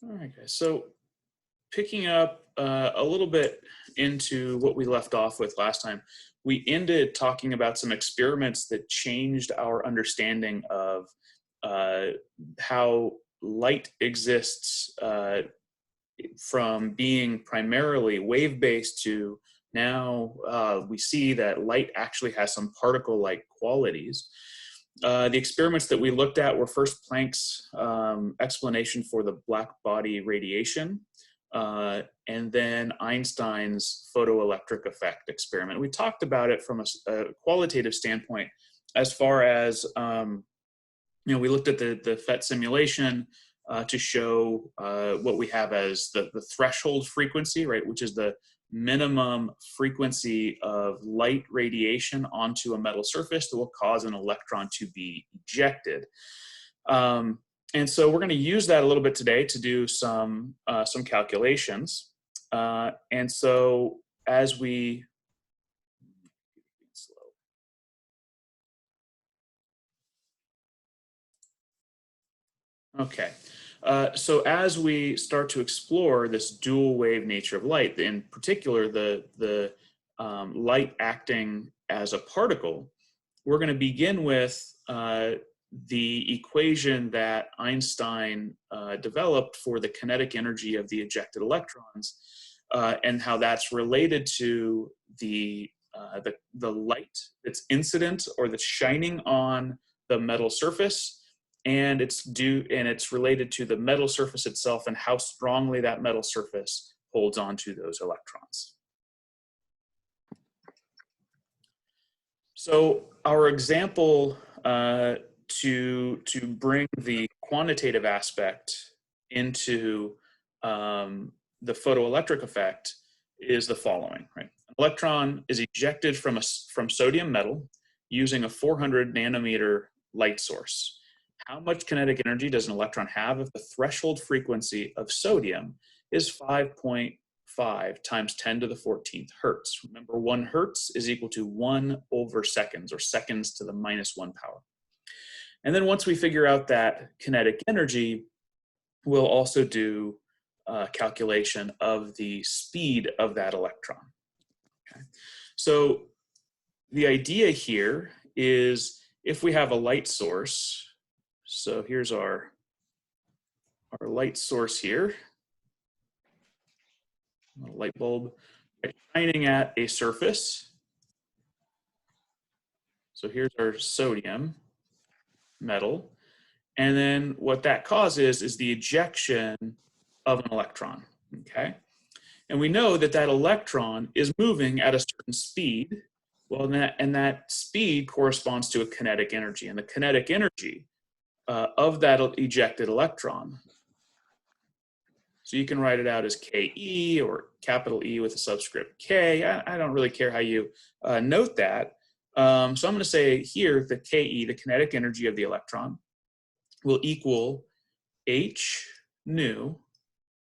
All right, guys. So picking up a little bit into what we left off with last time, we ended talking about some experiments that changed our understanding of how light exists from being primarily wave-based to now we see that light actually has some particle-like qualities. The experiments that we looked at were first Planck's explanation for the black body radiation, and then Einstein's photoelectric effect experiment. We talked about it from a qualitative standpoint as far as, we looked at the PhET simulation to show what we have as the threshold frequency, right, which is the minimum frequency of light radiation onto a metal surface that will cause an electron to be ejected. And so we're going to use that a little bit today to do some calculations. And so as we Okay. So as we start to explore this dual wave nature of light, in particular the light acting as a particle, we're going to begin with the equation that Einstein developed for the kinetic energy of the ejected electrons, and how that's related to the light that's incident or that's shining on the metal surface. And it's related to the metal surface itself and how strongly that metal surface holds onto those electrons. So our example to bring the quantitative aspect into the photoelectric effect is the following, right? An electron is ejected from sodium metal using a 400 nanometer light source. How much kinetic energy does an electron have if the threshold frequency of sodium is 5.5 times 10 to the 14th hertz? Remember, 1 hertz is equal to 1 over seconds, or seconds to the -1 power. And then once we figure out that kinetic energy, we'll also do a calculation of the speed of that electron. Okay. So the idea here is if we have a light source, so here's our light source here, a light bulb shining at a surface. So here's our sodium metal. And then what that causes is the ejection of an electron, okay? And we know that that electron is moving at a certain speed. Well, that speed corresponds to a kinetic energy. And the kinetic energy of that ejected electron, so you can write it out as Ke, or capital E with a subscript K. I don't really care how you note that. So I'm going to say here the Ke, the kinetic energy of the electron, will equal H nu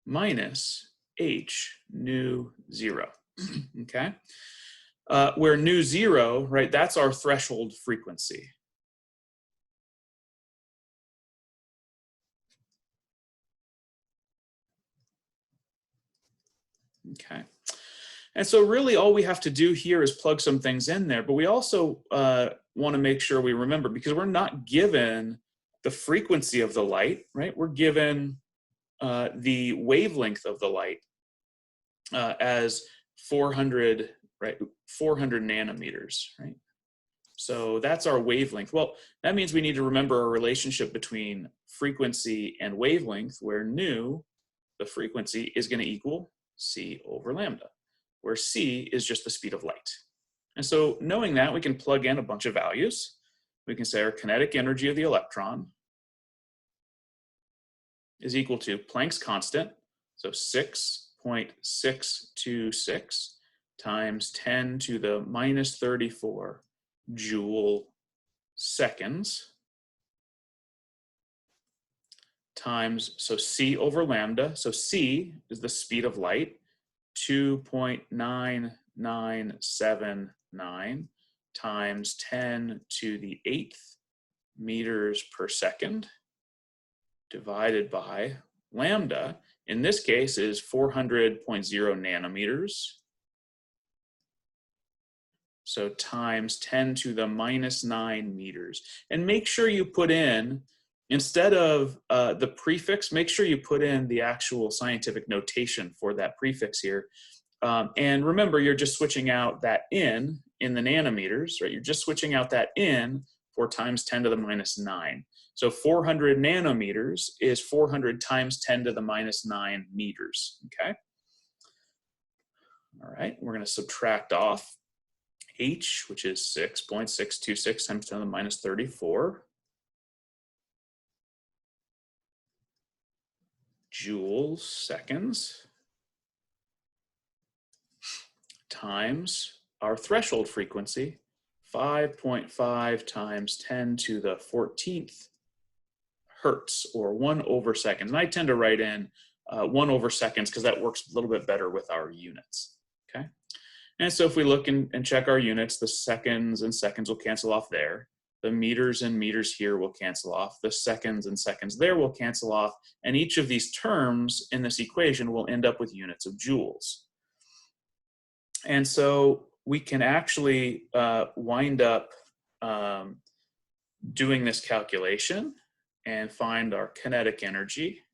minus H nu 0. Okay? Where nu 0, right, that's our threshold frequency. Okay. And so really all we have to do here is plug some things in there, but we also want to make sure we remember, because we're not given the frequency of the light, right? We're given the wavelength of the light as 400, right? 400 nanometers, right? So that's our wavelength. Well, that means we need to remember a relationship between frequency and wavelength, where nu, the frequency, is going to equal c over lambda, where c is just the speed of light. And so knowing that, we can plug in a bunch of values. We can say our kinetic energy of the electron is equal to Planck's constant, so 6.626 times 10 to the -34 joule seconds, times, so c over lambda, so c is the speed of light, 2.9979 times 10 to the 8th meters per second, divided by lambda, in this case, is 400.0 nanometers. So times 10 to the minus 9 meters. And make sure you put in, instead of the prefix, make sure you put in the actual scientific notation for that prefix here. And remember, you're just switching out that in the nanometers, right? You're just switching out that in for times 10 to the minus 9. So 400 nanometers is 400 times 10 to the minus 9 meters, okay? All right, we're gonna subtract off H, which is 6.626 times 10 to the minus 34 joules seconds times our threshold frequency, 5.5 times 10 to the 14th hertz, or 1 over seconds. And I tend to write in 1 over seconds because that works a little bit better with our units, okay? And so if we look and check our units, the seconds and seconds will cancel off there. The meters and meters here will cancel off. The seconds and seconds there will cancel off. And each of these terms in this equation will end up with units of joules. And so we can actually wind up doing this calculation and find our kinetic energy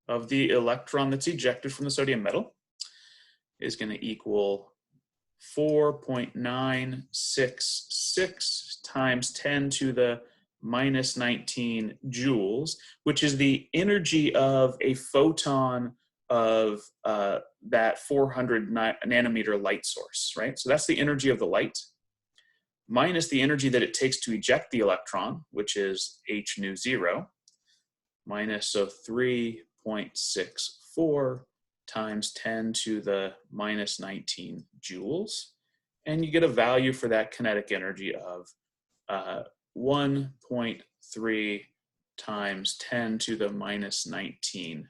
of the electron that's ejected from the sodium metal is going to equal 4.966 times 10 to the minus 19 joules, which is the energy of a photon of that 400 nanometer light source, right? So that's the energy of the light, minus the energy that it takes to eject the electron, which is h nu 0, minus, so 3.64 times 10 to the minus 19 joules. And you get a value for that kinetic energy of 1.3 times 10 to the minus 19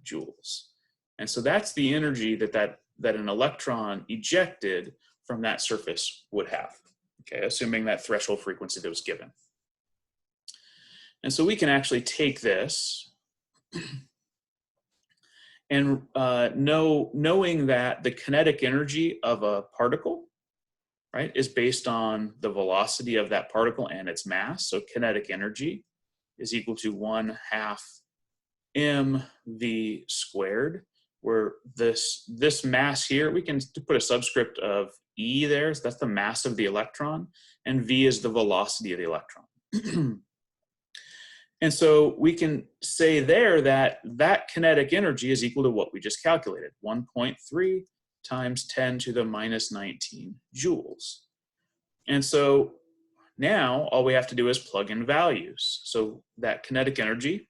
joules. And so that's the energy that an electron ejected from that surface would have, okay, assuming that threshold frequency that was given. And so we can actually take this and knowing that the kinetic energy of a particle, right, is based on the velocity of that particle and its mass. So kinetic energy is equal to 1/2 mv squared, where this mass here, we can put a subscript of E there, so that's the mass of the electron, and V is the velocity of the electron. And so we can say there that that kinetic energy is equal to what we just calculated, 1.3 times 10 to the minus 19 joules. And so now all we have to do is plug in values. So that kinetic energy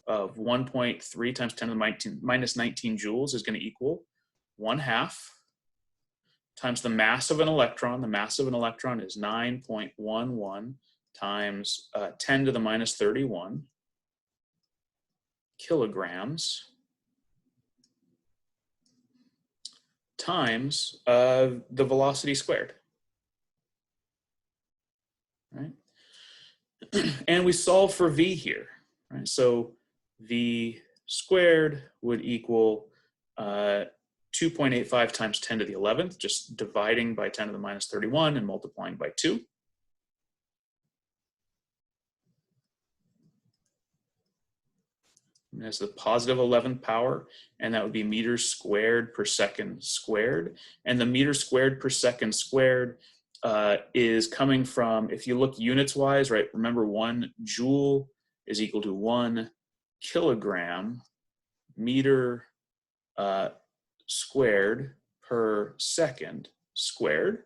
of 1.3 times 10 to the minus 19 joules is going to equal 1/2 times the mass of an electron. The mass of an electron is 9.11 times 10 to the minus 31 kilograms times the velocity squared, right? And we solve for V here, right? So V squared would equal 2.85 times 10 to the 11th, just dividing by 10 to the minus 31 and multiplying by 2. And that's the positive 11th power, and that would be meters squared per second squared. And the meters squared per second squared is coming from, if you look units wise, right, remember 1 joule is equal to 1 kilogram meter squared per second squared.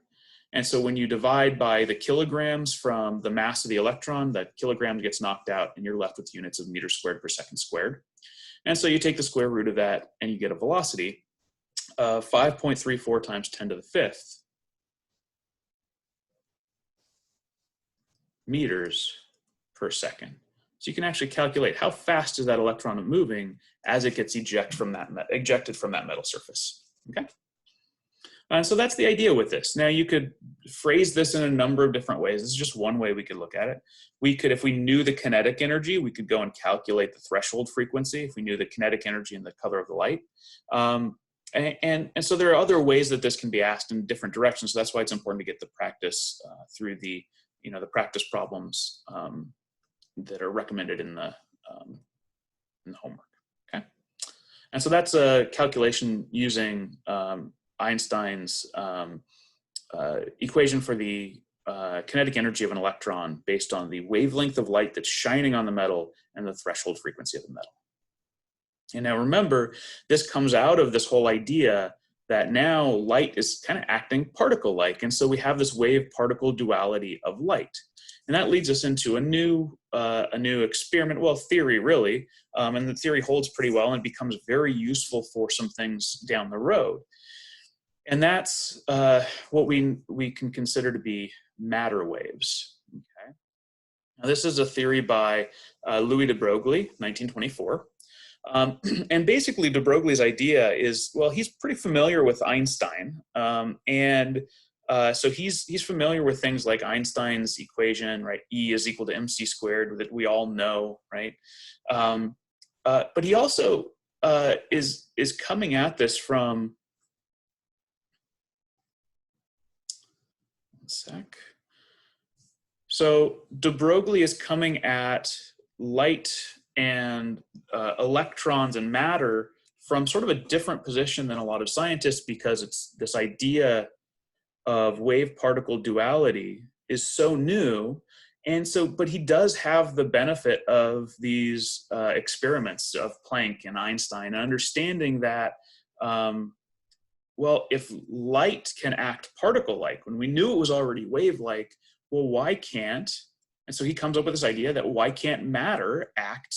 And so when you divide by the kilograms from the mass of the electron, that kilogram gets knocked out and you're left with units of meters squared per second squared. And so you take the square root of that and you get a velocity of 5.34 times 10 to the 5th meters per second. So you can actually calculate how fast is that electron moving as it gets ejected from that metal surface, okay? And so that's the idea with this. Now you could phrase this in a number of different ways. This is just one way we could look at it. We could, if we knew the kinetic energy, we could go and calculate the threshold frequency if we knew the kinetic energy and the color of the light. And so there are other ways that this can be asked in different directions. So that's why it's important to get the practice through the, the practice problems that are recommended in the homework. Okay. And so that's a calculation using Einstein's equation for the kinetic energy of an electron based on the wavelength of light that's shining on the metal and the threshold frequency of the metal. And now remember, this comes out of this whole idea that now light is kind of acting particle-like. And so we have this wave-particle duality of light. And that leads us into a new experiment, well, theory really, and the theory holds pretty well and becomes very useful for some things down the road. And that's what we can consider to be matter waves. Okay. Now this is a theory by Louis de Broglie, 1924. And basically de Broglie's idea is, well, he's pretty familiar with Einstein. So he's familiar with things like Einstein's equation, right? E is equal to mc squared, that we all know, right? But he also is coming at this from, one sec. So de Broglie is coming at light and electrons and matter from sort of a different position than a lot of scientists, because it's this idea of wave-particle duality is so new. And so, but he does have the benefit of these experiments of Planck and Einstein, understanding that, well, if light can act particle-like, when we knew it was already wave-like, well, why can't? And so he comes up with this idea that why can't matter act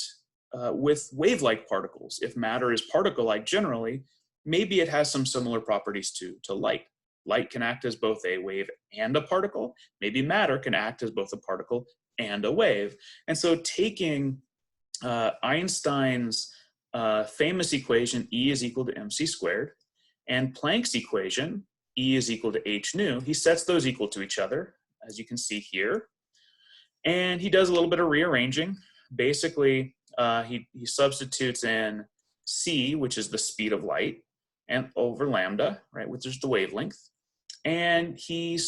with wave-like particles? If matter is particle-like generally, maybe it has some similar properties to light. Light can act as both a wave and a particle. Maybe matter can act as both a particle and a wave. And so taking Einstein's famous equation, E is equal to mc squared, and Planck's equation, E is equal to h nu, he sets those equal to each other, as you can see here. And he does a little bit of rearranging. Basically, he substitutes in c, which is the speed of light, and over lambda, right, which is the wavelength. And he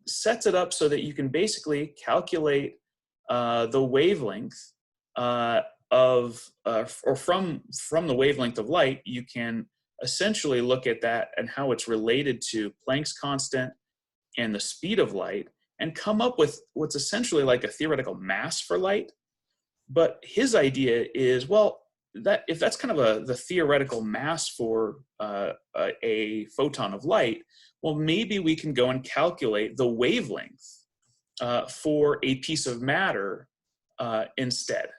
sets it up so that you can basically calculate the wavelength from the wavelength of light. You can essentially look at that and how it's related to Planck's constant and the speed of light, and come up with what's essentially like a theoretical mass for light. But his idea is, well, that if that's kind of the theoretical mass for a photon of light, well, maybe we can go and calculate the wavelength for a piece of matter instead.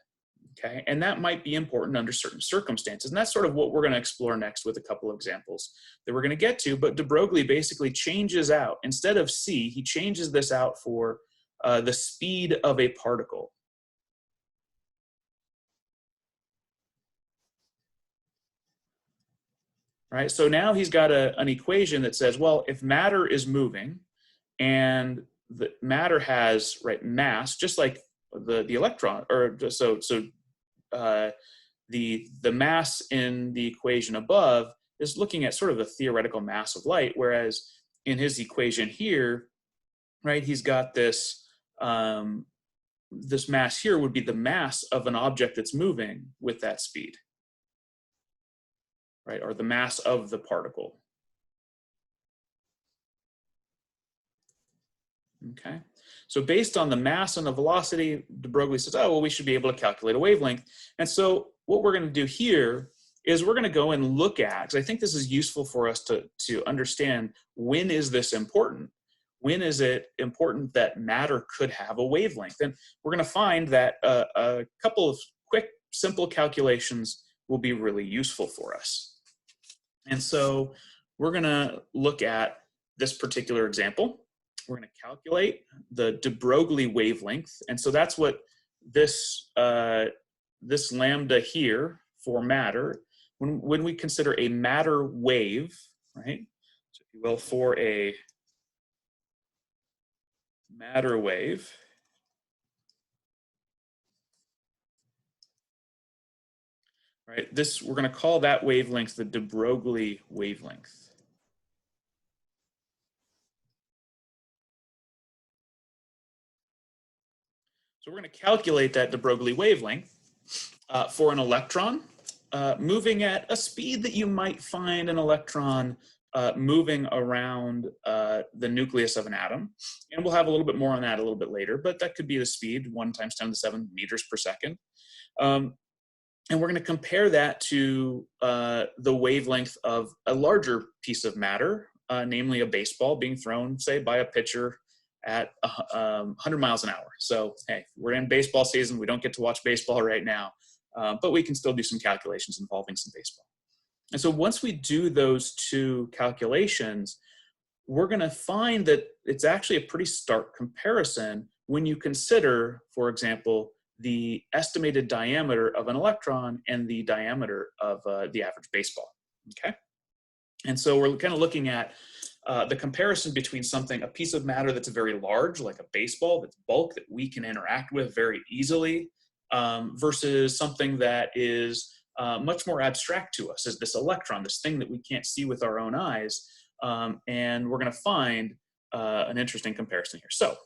Okay, and that might be important under certain circumstances, and that's sort of what we're going to explore next with a couple of examples that we're going to get to. But de Broglie basically changes out, instead of c, he changes this out for the speed of a particle. Right, so now he's got an equation that says, well, if matter is moving and the matter has, right, mass, just like the electron, or the mass in the equation above is looking at sort of the theoretical mass of light, whereas in his equation here, right, he's got this this mass here would be the mass of an object that's moving with that speed, right, or the mass of the particle. Okay, so based on the mass and the velocity, de Broglie says, oh, well, we should be able to calculate a wavelength. And so what we're going to do here is we're going to go and look at, because I think this is useful for us to understand, when is this important? When is it important that matter could have a wavelength? And we're going to find that a couple of quick, simple calculations will be really useful for us. And so we're going to look at this particular example. We're going to calculate the de Broglie wavelength. And so that's what this, this lambda here for matter, when we consider a matter wave, right? So if you will, for a matter wave, right, this, we're going to call that wavelength the de Broglie wavelength. So we're going to calculate that de Broglie wavelength for an electron moving at a speed that you might find an electron moving around the nucleus of an atom. And we'll have a little bit more on that a little bit later, but that could be the speed, 1 × 10⁷ meters per second. And we're going to compare that to the wavelength of a larger piece of matter, namely a baseball being thrown, say, by a pitcher at 100 miles an hour. So, hey, we're in baseball season. We don't get to watch baseball right now, but we can still do some calculations involving some baseball. And so once we do those two calculations, we're going to find that it's actually a pretty stark comparison when you consider, for example, the estimated diameter of an electron and the diameter of the average baseball, okay? And so we're kind of looking at the comparison between something, a piece of matter that's very large, like a baseball, that's bulk that we can interact with very easily, versus something that is much more abstract to us, as this electron, this thing that we can't see with our own eyes. And we're going to find an interesting comparison here. So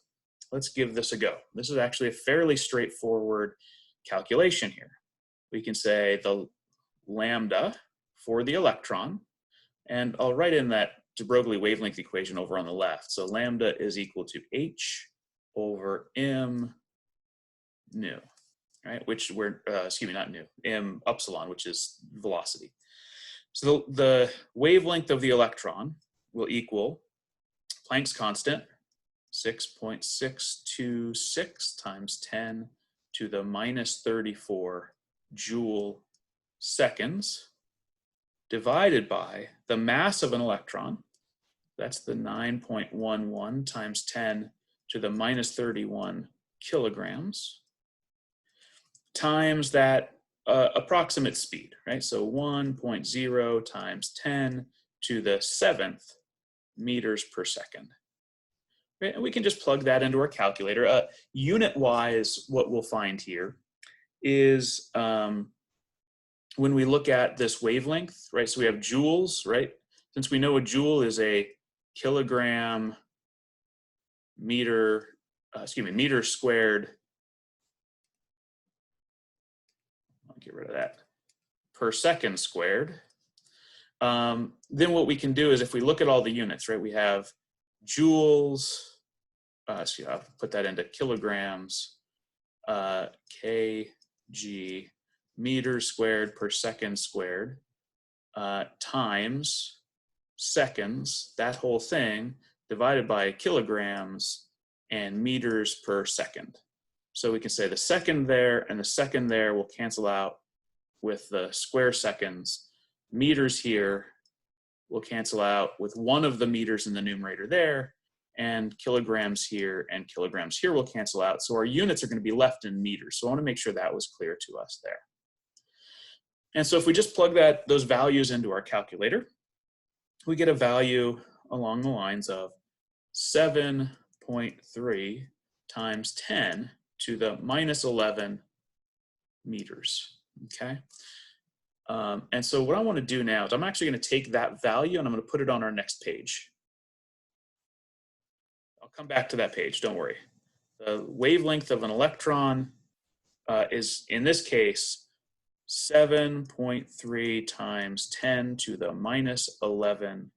let's give this a go. This is actually a fairly straightforward calculation here. We can say the lambda for the electron, and I'll write in that de Broglie wavelength equation over on the left. So lambda is equal to h over m nu, right? Which we're, excuse me, not nu, m epsilon, which is velocity. So the wavelength of the electron will equal Planck's constant, 6.626 times 10 to the minus 34 joule seconds, divided by the mass of an electron. That's the 9.11 times 10 to the minus 31 kilograms, times that approximate speed, right? So 1.0 times 10 to the 7th meters per second. Right? And we can just plug that into our calculator. Unit-wise, what we'll find here is when we look at this wavelength, right? So we have joules, right? Since we know a joule is a kilogram meter, meter squared, I'll get rid of that, per second squared. Then what we can do is if we look at all the units, right? We have joules, so I'll put that into kilograms, kg, meters squared per second squared, times seconds, that whole thing, divided by kilograms and meters per second. So we can say the second there and the second there will cancel out with the square seconds. Meters here will cancel out with one of the meters in the numerator there, and kilograms here and kilograms here will cancel out. So our units are going to be left in meters. So I want to make sure that was clear to us there. And so if we just plug those values into our calculator, we get a value along the lines of 7.3 times 10 to the minus 11 meters, okay? And so what I want to do now is I'm actually going to take that value and I'm going to put it on our next page. I'll come back to that page, don't worry. The wavelength of an electron is, in this case, 7.3 times 10 to the minus 11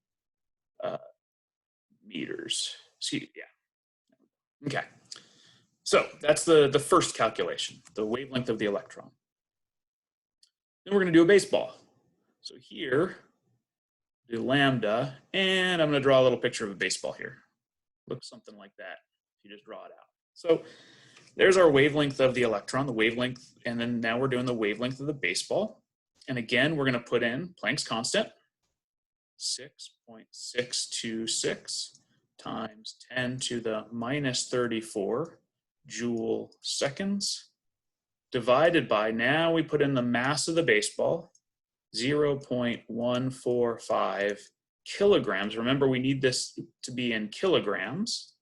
meters. See, yeah. Okay. So that's the first calculation, the wavelength of the electron. Then we're going to do a baseball. So here, do lambda, and I'm going to draw a little picture of a baseball here. Looks something like that if you just draw it out. So there's our wavelength of the electron, the wavelength, and then now we're doing the wavelength of the baseball. And again, we're going to put in Planck's constant, 6.626 times 10 to the minus 34 joule seconds, divided by, now we put in the mass of the baseball, 0.145 kilograms. Remember, we need this to be in kilograms.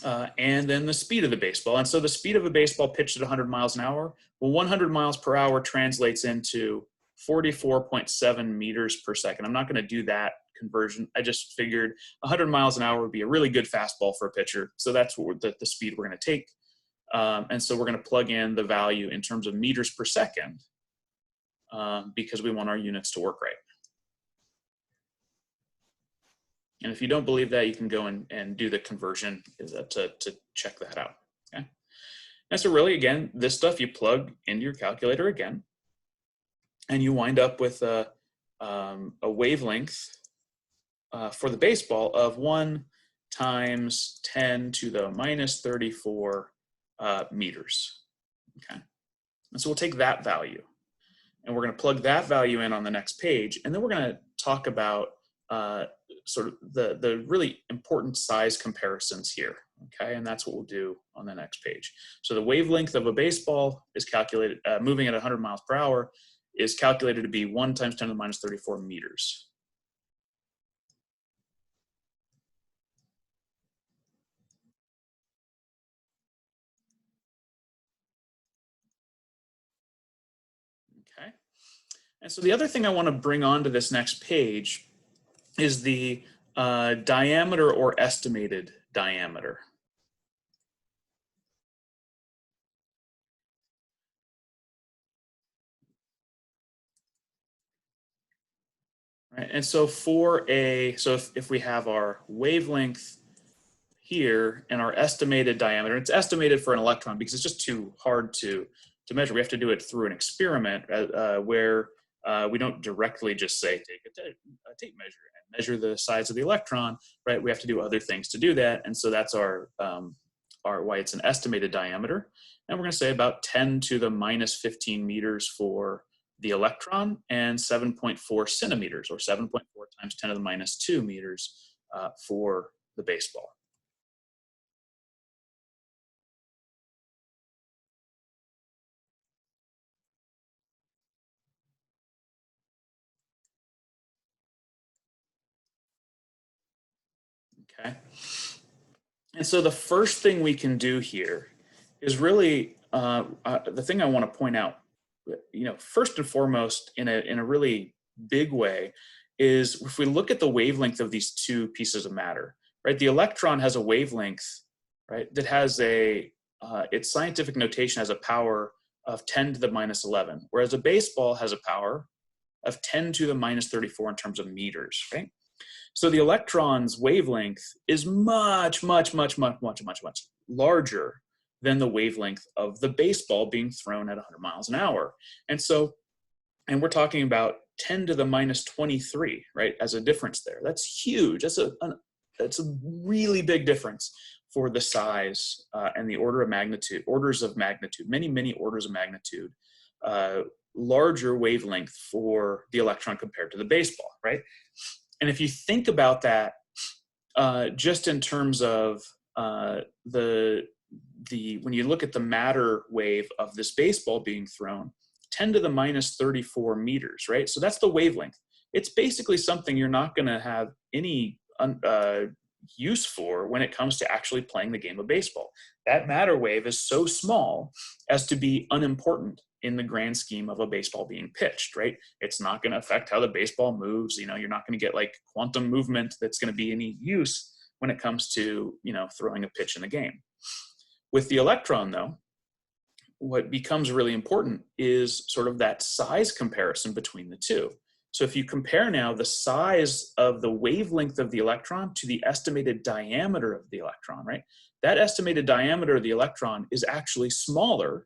And then the speed of the baseball. And so the speed of a baseball pitched at 100 miles an hour, well, 100 miles per hour translates into 44.7 meters per second. I'm not going to do that conversion. I just figured 100 miles an hour would be a really good fastball for a pitcher. So that's what the speed we're going to take. And so we're going to plug in the value in terms of meters per second because we want our units to work right. And if you don't believe that, you can go and do the conversion to check that out. Okay. And so really, again, this stuff you plug into your calculator again, and you wind up with a wavelength for the baseball of 1 times 10 to the minus 34 meters. Okay. And so we'll take that value, and we're going to plug that value in on the next page, and then we're going to talk about sort of the really important size comparisons here, okay? And that's what we'll do on the next page. So the wavelength of a baseball is calculated, moving at 100 miles per hour, is calculated to be 1 times 10 to the minus 34 meters. Okay. And so the other thing I want to bring onto this next page is the diameter or estimated diameter. Right, and so if we have our wavelength here and our estimated diameter, it's estimated for an electron because it's just too hard to measure. We have to do it through an experiment where we don't directly just say take a tape measure and measure the size of the electron, right? We have to do other things to do that, and so that's our why it's an estimated diameter. And we're going to say about 10 to the minus 15 meters for the electron and 7.4 centimeters, or 7.4 times 10 to the minus 2 meters for the baseball. Okay. And so the first thing we can do here is really the thing I want to point out, first and foremost in a really big way is if we look at the wavelength of these two pieces of matter, right? The electron has a wavelength, right, that has its scientific notation has a power of 10 to the minus 11, whereas a baseball has a power of 10 to the minus 34 in terms of meters, right? So the electron's wavelength is much, much, much, much, much, much, much larger than the wavelength of the baseball being thrown at 100 miles an hour. And we're talking about 10 to the minus 23, right, as a difference there. That's huge. That's a really big difference for the size and the orders of magnitude, many, many orders of magnitude, larger wavelength for the electron compared to the baseball, right? And if you think about that, just in terms of when you look at the matter wave of this baseball being thrown, 10 to the minus 34 meters, right? So that's the wavelength. It's basically something you're not going to have any use for when it comes to actually playing the game of baseball. That matter wave is so small as to be unimportant in the grand scheme of a baseball being pitched, right? It's not going to affect how the baseball moves. You're not going to get like quantum movement that's going to be any use when it comes to, throwing a pitch in the game. With the electron, though, what becomes really important is sort of that size comparison between the two. So if you compare now the size of the wavelength of the electron to the estimated diameter of the electron, right? That estimated diameter of the electron is actually smaller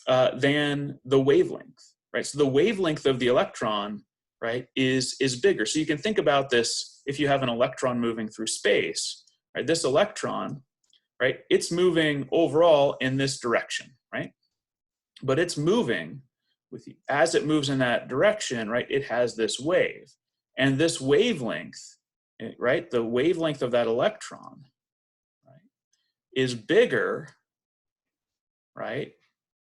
than the wavelength, right? So the wavelength of the electron, right, is bigger. So you can think about this if you have an electron moving through space, right? This electron, right, it's moving overall in this direction, right? But it's moving as it moves in that direction, right, it has this wave. And this wavelength, right, the wavelength of that electron, right, is bigger, right,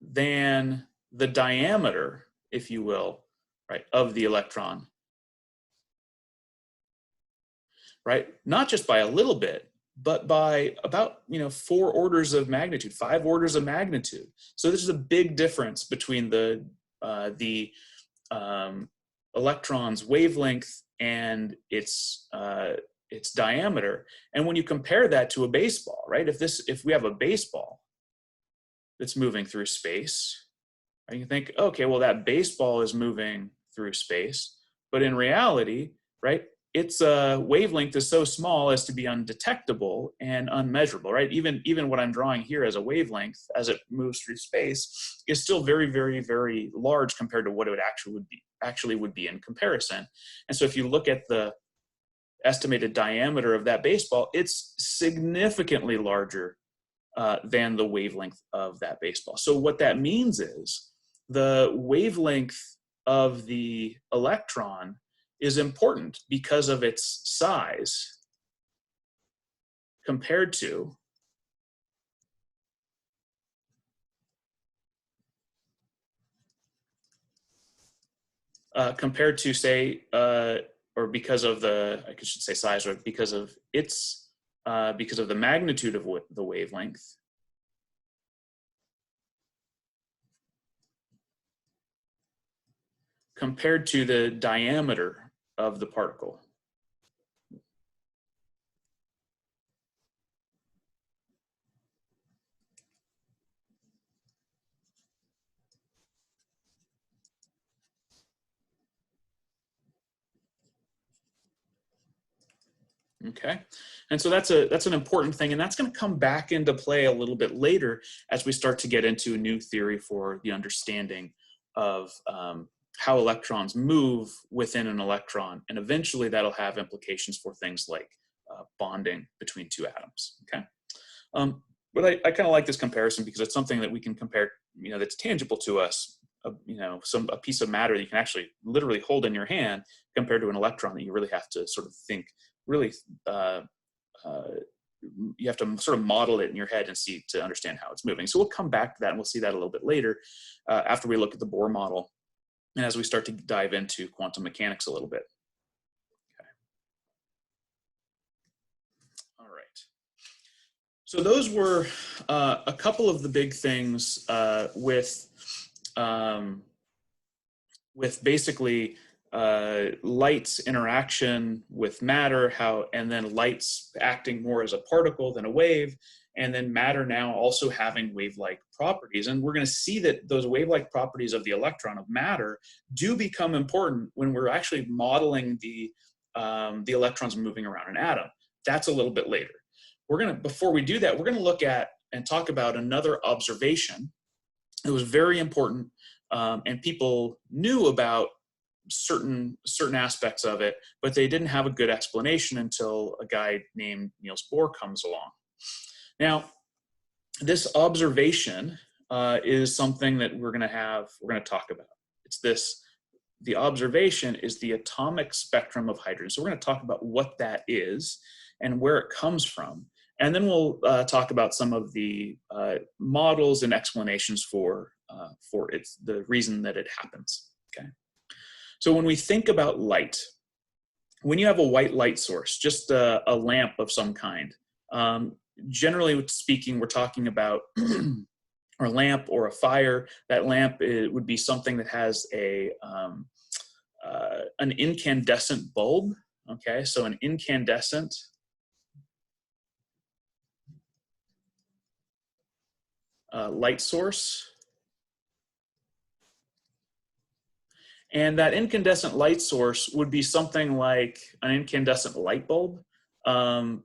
than the diameter, if you will, right, of the electron right? Not just by a little bit, but by about 4 orders of magnitude, 5 orders of magnitude. So this is a big difference between the electron's wavelength and its diameter. And when you compare that to a baseball, right? If we have a baseball that's moving through space, right, you think, okay, well, that baseball is moving through space, but in reality, right, its wavelength is so small as to be undetectable and unmeasurable, right? Even what I'm drawing here as a wavelength as it moves through space is still very, very, very large compared to what it would be in comparison. And so if you look at the estimated diameter of that baseball, it's significantly larger than the wavelength of that baseball. So what that means is the wavelength of the electron is important because of its size compared to say, or because of the, I should say size, or because of its, because of the magnitude of the wavelength, compared to the diameter of the particle. Okay, and so that's an important thing, and that's going to come back into play a little bit later as we start to get into a new theory for the understanding of how electrons move within an electron, and eventually that'll have implications for things like bonding between 2 atoms. Okay, but I kind of like this comparison because it's something that we can compare, that's tangible to us. A piece of matter that you can actually literally hold in your hand compared to an electron that you really have to sort of think. Really, you have to sort of model it in your head and see to understand how it's moving. So we'll come back to that, and we'll see that a little bit later after we look at the Bohr model and as we start to dive into quantum mechanics a little bit. Okay. All right. So those were a couple of the big things with basically light's interaction with matter, and then light's acting more as a particle than a wave, and then matter now also having wave-like properties. And we're going to see that those wave-like properties of the electron, of matter, do become important when we're actually modeling the electrons moving around an atom. That's a little bit later. Before we do that, we're going to look at and talk about another observation that was very important, and people knew about certain aspects of it, but they didn't have a good explanation until a guy named Niels Bohr comes along. Now, this observation is something that we're going to talk about. The observation is the atomic spectrum of hydrogen. So we're going to talk about what that is and where it comes from. And then we'll talk about some of the models and explanations for the reason that it happens. Okay. So when we think about light, when you have a white light source, just a lamp of some kind, generally speaking, we're talking about a lamp or a fire. That lamp would be something that has an incandescent bulb. Okay, so an incandescent light source. And that incandescent light source would be something like an incandescent light bulb. And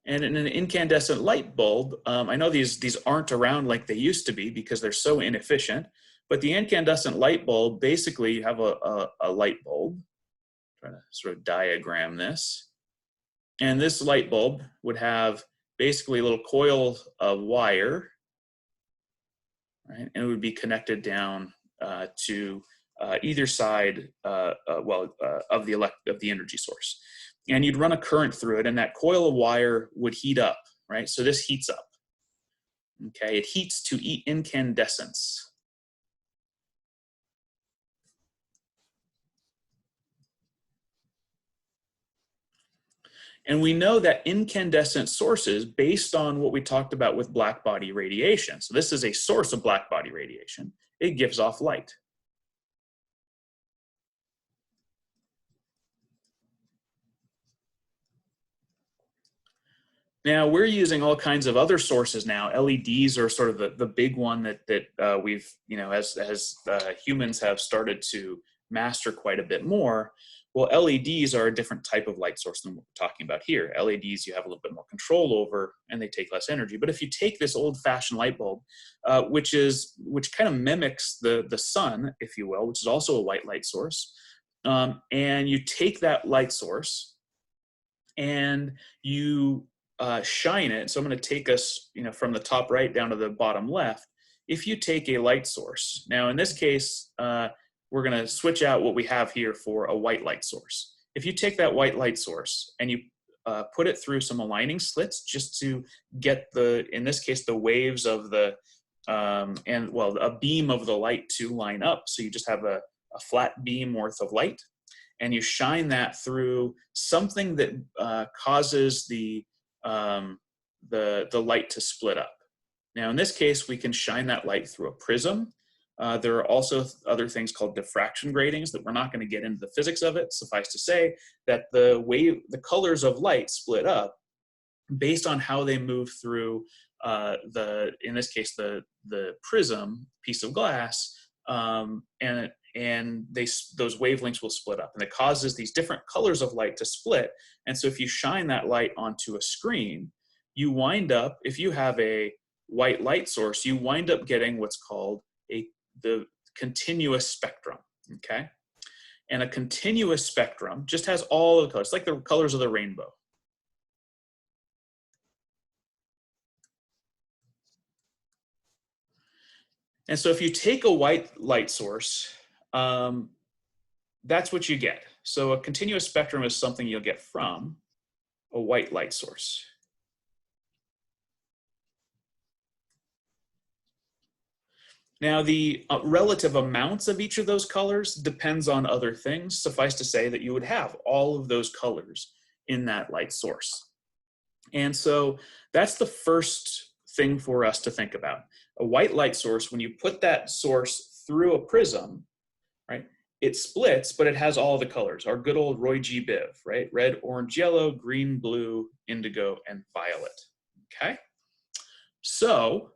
in an incandescent light bulb, I know these aren't around like they used to be because they're so inefficient, but the incandescent light bulb, basically you have a light bulb. I'm trying to sort of diagram this. And this light bulb would have basically a little coil of wire, right? And it would be connected down to either side of the energy source. And you'd run a current through it, and that coil of wire would heat up, right? So this heats up. Okay, it heats to incandescence. And we know that incandescent sources, based on what we talked about with black body radiation, so this is a source of black body radiation, it gives off light. Now we're using all kinds of other sources now. LEDs are sort of the big one that we've, as humans have started to master quite a bit more. Well, LEDs are a different type of light source than what we're talking about here. LEDs you have a little bit more control over, and they take less energy. But if you take this old-fashioned light bulb, which kind of mimics the sun, if you will, which is also a white light source, and you take that light source and you shine it. So I'm going to take us, from the top right down to the bottom left. If you take a light source, now in this case, we're going to switch out what we have here for a white light source. If you take that white light source and you put it through some aligning slits just to get in this case, the waves of a beam of the light to line up. So you just have a flat beam worth of light, and you shine that through something that causes the light to split up. Now, in this case, we can shine that light through a prism. There are also other things called diffraction gratings that we're not going to get into the physics of it. Suffice to say that the colors of light split up based on how they move through in this case, the prism piece of glass, and those wavelengths will split up, and it causes these different colors of light to split. And so if you shine that light onto a screen, you wind up, if you have a white light source, you wind up getting what's called the continuous spectrum, okay? And a continuous spectrum just has all the colors, like the colors of the rainbow. And so if you take a white light source, that's what you get. So a continuous spectrum is something you'll get from a white light source. Now, the relative amounts of each of those colors depends on other things. Suffice to say that you would have all of those colors in that light source. And so that's the first thing for us to think about. A white light source, when you put that source through a prism, right, it splits, but it has all the colors. Our good old Roy G. Biv, right? Red, orange, yellow, green, blue, indigo, and violet, okay? So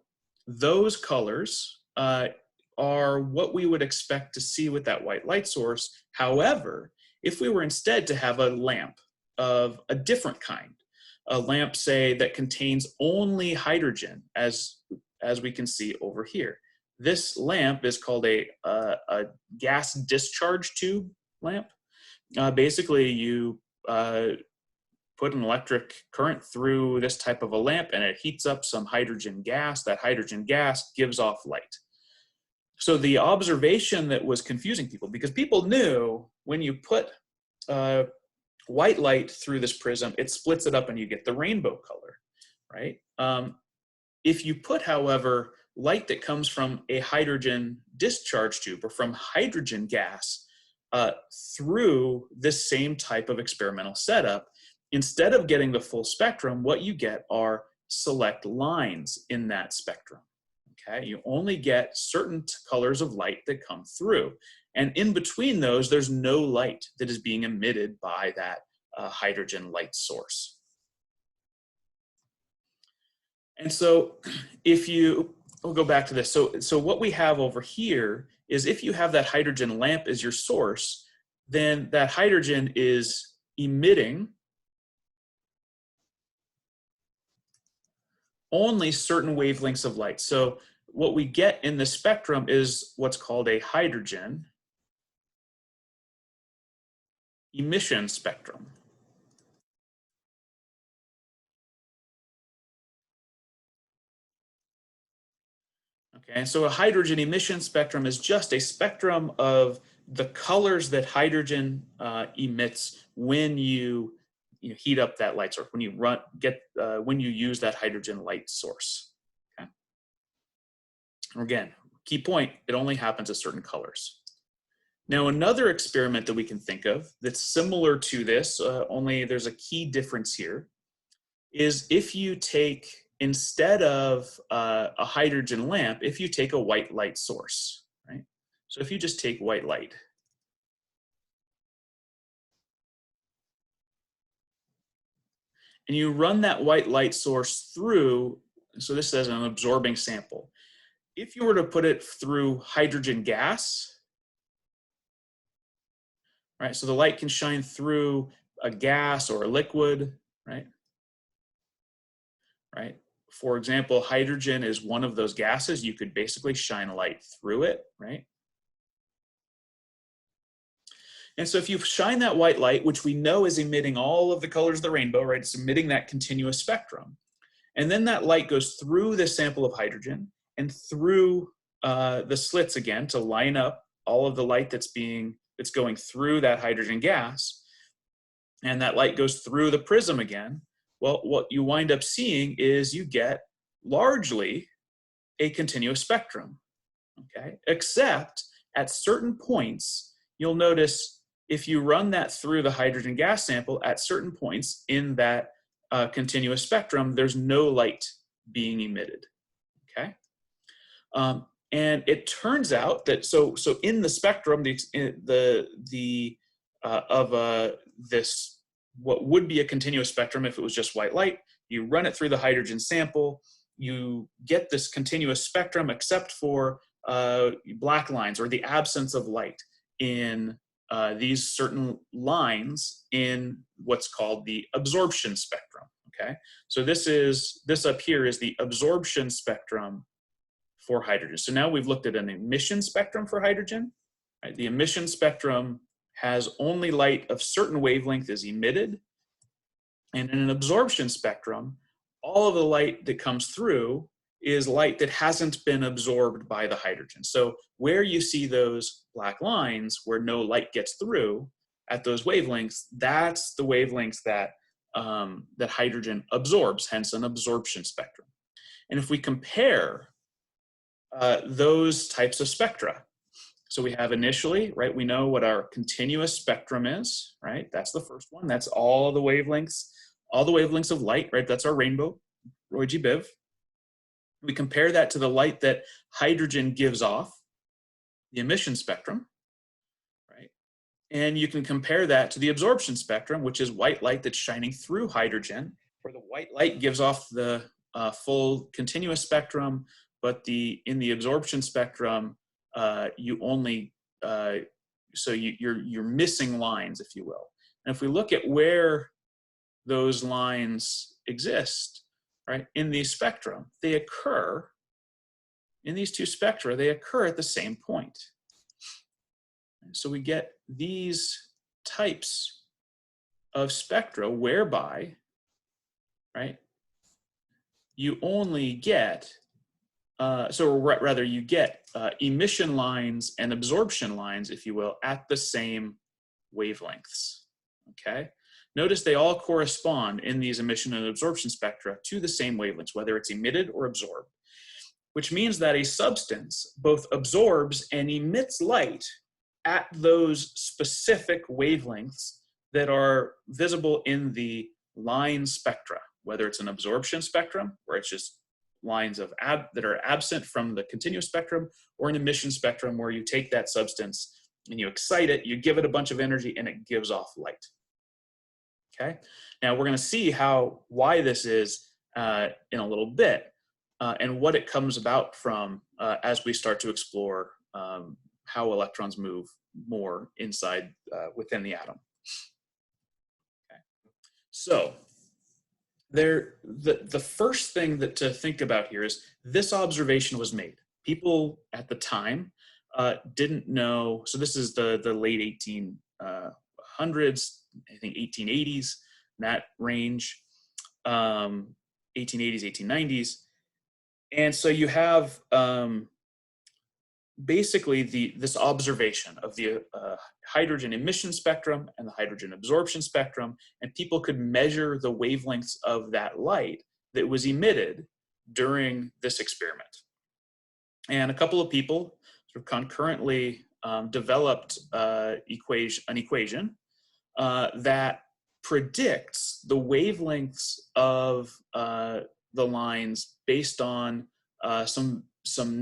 those colors are what we would expect to see with that white light source. However, if we were instead to have a lamp of a different kind, a lamp, say, that contains only hydrogen, as we can see over here. This lamp is called a gas discharge tube lamp. Basically, you put an electric current through this type of a lamp, and it heats up some hydrogen gas. That hydrogen gas gives off light. So the observation that was confusing people, because people knew when you put white light through this prism, it splits it up and you get the rainbow color, right? If you put, however, light that comes from a hydrogen discharge tube or from hydrogen gas through this same type of experimental setup, instead of getting the full spectrum, what you get are select lines in that spectrum. Okay, you only get certain colors of light that come through. And in between those, there's no light that is being emitted by that hydrogen light source. And so we'll go back to this. So what we have over here is if you have that hydrogen lamp as your source, then that hydrogen is emitting only certain wavelengths of light. So what we get in the spectrum is what's called a hydrogen emission spectrum. Okay, so a hydrogen emission spectrum is just a spectrum of the colors that hydrogen emits when you heat up that light source, when you use that hydrogen light source. Okay. Again, key point: it only happens at certain colors. Now, another experiment that we can think of that's similar to this, only there's a key difference here, is if you take, instead of a hydrogen lamp, if you take a white light source, right? So if you just take white light, and you run that white light source through, so this is an absorbing sample. If you were to put it through hydrogen gas, right? So the light can shine through a gas or a liquid, right? Right? For example, hydrogen is one of those gases. You could basically shine light through it, right? And so if you shine that white light, which we know is emitting all of the colors of the rainbow, right? It's emitting that continuous spectrum. And then that light goes through this sample of hydrogen and through the slits again to line up all of the light that's going through that hydrogen gas. And that light goes through the prism again. Well, what you wind up seeing is you get largely a continuous spectrum, okay? Except at certain points, you'll notice if you run that through the hydrogen gas sample, at certain points in that continuous spectrum, there's no light being emitted, okay? And it turns out that, so in the spectrum, this, what would be a continuous spectrum if it was just white light, you run it through the hydrogen sample, you get this continuous spectrum except for black lines or the absence of light in these certain lines in what's called the absorption spectrum, okay? So this up here is the absorption spectrum for hydrogen. So now we've looked at an emission spectrum for hydrogen, right? The emission spectrum has only light of certain wavelength is emitted. And in an absorption spectrum, all of the light that comes through is light that hasn't been absorbed by the hydrogen. So where you see those black lines where no light gets through at those wavelengths, that's the wavelengths that, that hydrogen absorbs, hence an absorption spectrum. And if we compare those types of spectra, so we have initially, right, we know what our continuous spectrum is, right? That's the first one. That's all the wavelengths of light, right? That's our rainbow, Roy G. Biv. We compare that to the light that hydrogen gives off, the emission spectrum, right? And you can compare that to the absorption spectrum, which is white light that's shining through hydrogen, where the white light gives off the full continuous spectrum, but in the absorption spectrum, you only, so you're missing lines, if you will. And if we look at where those lines exist, right, in these spectrum, they occur, in these two spectra, they occur at the same point. So we get these types of spectra whereby, right, you only get, you get emission lines and absorption lines, if you will, at the same wavelengths, okay? Notice they all correspond in these emission and absorption spectra to the same wavelengths, whether it's emitted or absorbed, which means that a substance both absorbs and emits light at those specific wavelengths that are visible in the line spectra, whether it's an absorption spectrum, where it's just lines of that are absent from the continuous spectrum, or an emission spectrum where you take that substance and you excite it, you give it a bunch of energy, and it gives off light. Okay, now we're going to see why this is in a little bit, and what it comes about from as we start to explore how electrons move more inside within the atom. Okay, so the first thing to think about here is this observation was made. People at the time didn't know, so this is the late 1800s, I think 1880s, that range, 1880s, 1890s. And so you have basically this observation of the hydrogen emission spectrum and the hydrogen absorption spectrum, and people could measure the wavelengths of that light that was emitted during this experiment. And a couple of people sort of concurrently developed an equation that predicts the wavelengths of the lines based on some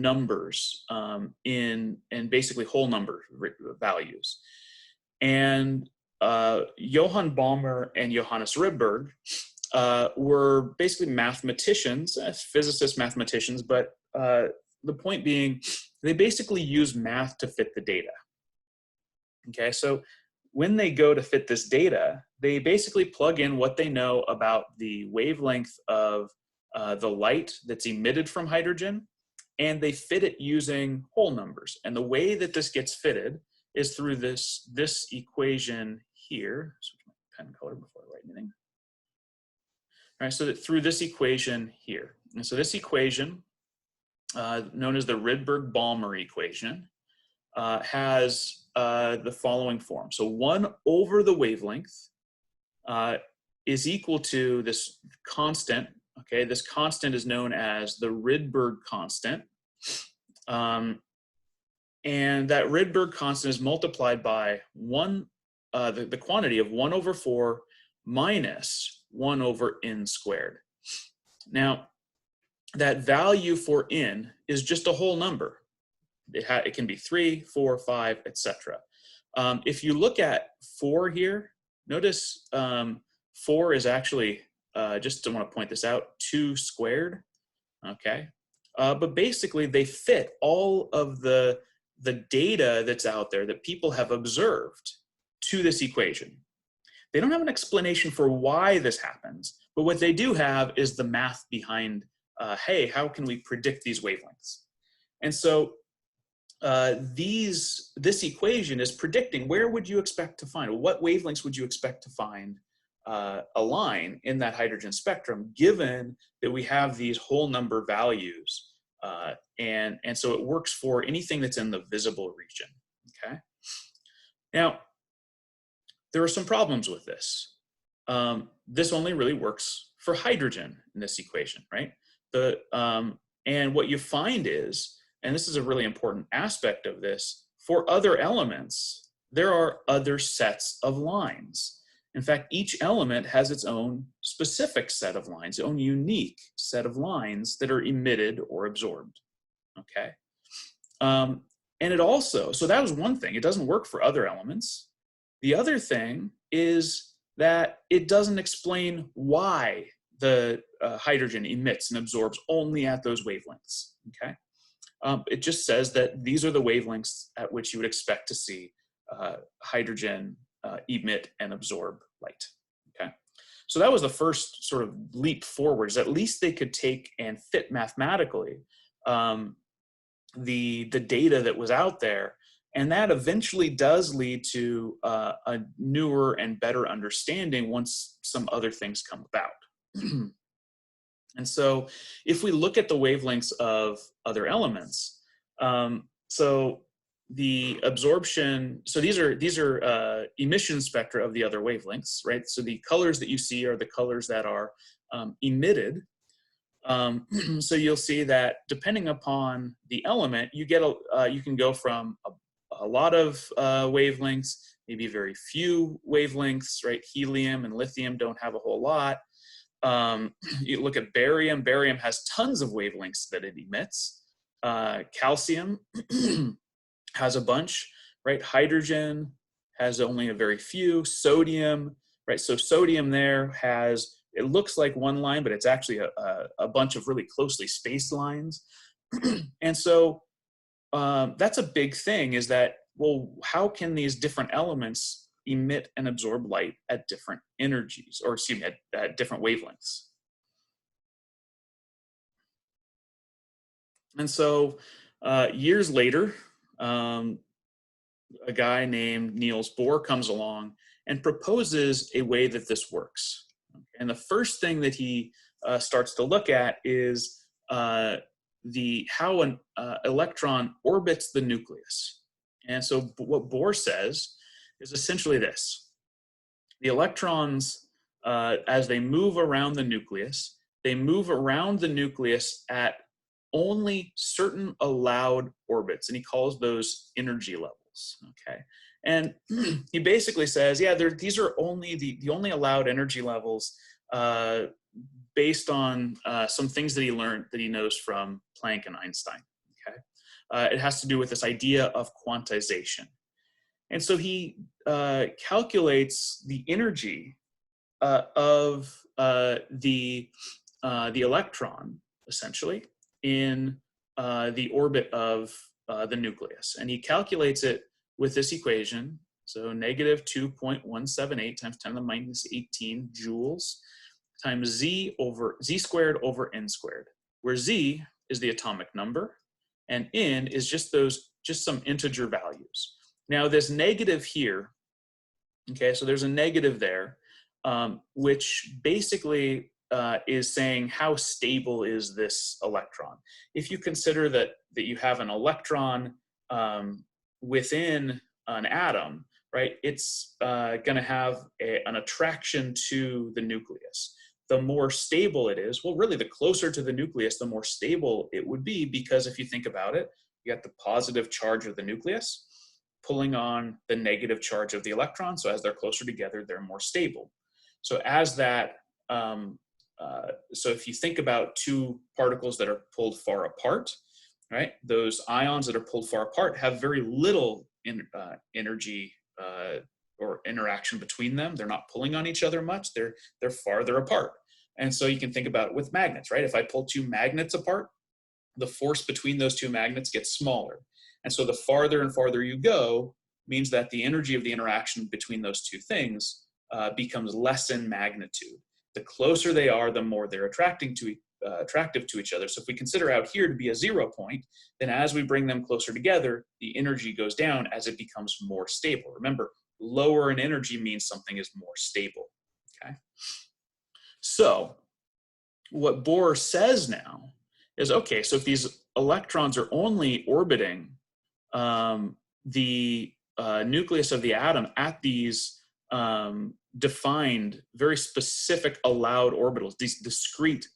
numbers in basically whole number values. And Johann Balmer and Johannes Rydberg were basically mathematicians, physicists, mathematicians, but the point being, they basically use math to fit the data. Okay, so when they go to fit this data, they basically plug in what they know about the wavelength of the light that's emitted from hydrogen, and they fit it using whole numbers. And the way that this gets fitted is through this equation here. Switch my pen color before I write anything. All right, so that through this equation here. And so this equation, known as the Rydberg-Balmer equation, has the following form. So 1 over the wavelength is equal to this constant. Okay, this constant is known as the Rydberg constant. And that Rydberg constant is multiplied by the quantity of 1 over 4 minus 1 over n squared. Now, that value for n is just a whole number. It can be 3, 4, 5, etc. If you look at 4 here, notice 4 is actually, just to want to point this out, 2 squared, okay? But basically they fit all of the data that's out there that people have observed to this equation. They don't have an explanation for why this happens, but what they do have is the math behind, hey, how can we predict these wavelengths? And so this equation is predicting where would you expect to find, what wavelengths would you expect to find a line in that hydrogen spectrum, given that we have these whole number values. And so it works for anything that's in the visible region, okay? Now, there are some problems with this. This only really works for hydrogen in this equation, right? And what you find is, and this is a really important aspect of this, for other elements, there are other sets of lines. In fact, each element has its own specific set of lines, its own unique set of lines that are emitted or absorbed, okay? And it also, so that was one thing, it doesn't work for other elements. The other thing is that it doesn't explain why the hydrogen emits and absorbs only at those wavelengths, okay? It just says that these are the wavelengths at which you would expect to see hydrogen emit and absorb light, okay? So that was the first sort of leap forward, is at least they could take and fit mathematically the data that was out there, and that eventually does lead to a newer and better understanding once some other things come about. And so if we look at the wavelengths of other elements, so the absorption, so these are emission spectra of the other wavelengths, right? So the colors that you see are the colors that are emitted. So you'll see that depending upon the element, you get you can go from a lot of wavelengths, maybe very few wavelengths, right? Helium and lithium don't have a whole lot. You look at barium. Barium has tons of wavelengths that it emits. Calcium has a bunch, right? Hydrogen has only a very few. Sodium, right? So sodium there has, it looks like one line, but it's actually a bunch of really closely spaced lines. And so that's a big thing, is that, well, how can these different elements emit and absorb light at different energies, or excuse me, at different wavelengths? And so years later, a guy named Niels Bohr comes along and proposes a way that this works. And the first thing that he starts to look at is how an electron orbits the nucleus. And so what Bohr says is essentially this: the electrons, as they move around the nucleus, they move around the nucleus at only certain allowed orbits, and he calls those energy levels. levels, okay? And he basically says, yeah, these are only the only allowed energy levels based on some things that he learned, that he knows from Planck and Einstein, okay? It has to do with this idea of quantization. And so he calculates the energy of the electron, essentially, in the orbit of the nucleus. And he calculates it with this equation. So negative 2.178 times 10 to the minus 18 joules times z squared over n squared, where z is the atomic number and n is just some integer values. Now this negative here, okay, so there's a negative there, which basically is saying how stable is this electron. If you consider that you have an electron within an atom, right, it's going to have an attraction to the nucleus. The more stable it is, well, really the closer to the nucleus, the more stable it would be, because if you think about it, you got the positive charge of the nucleus pulling on the negative charge of the electron. So as they're closer together, they're more stable. So as that, so if you think about two particles that are pulled far apart, right, those ions that are pulled far apart have very little energy or interaction between them. They're not pulling on each other much. They're farther apart. And so you can think about it with magnets, right? If I pull two magnets apart, the force between those two magnets gets smaller. And so the farther and farther you go means that the energy of the interaction between those two things becomes less in magnitude. The closer they are, the more they're attractive to each other. So if we consider out here to be a 0 point, then as we bring them closer together, the energy goes down as it becomes more stable. Remember, lower in energy means something is more stable, okay? So what Bohr says now is, okay, so if these electrons are only orbiting the nucleus of the atom at these defined, very specific allowed orbitals, these discrete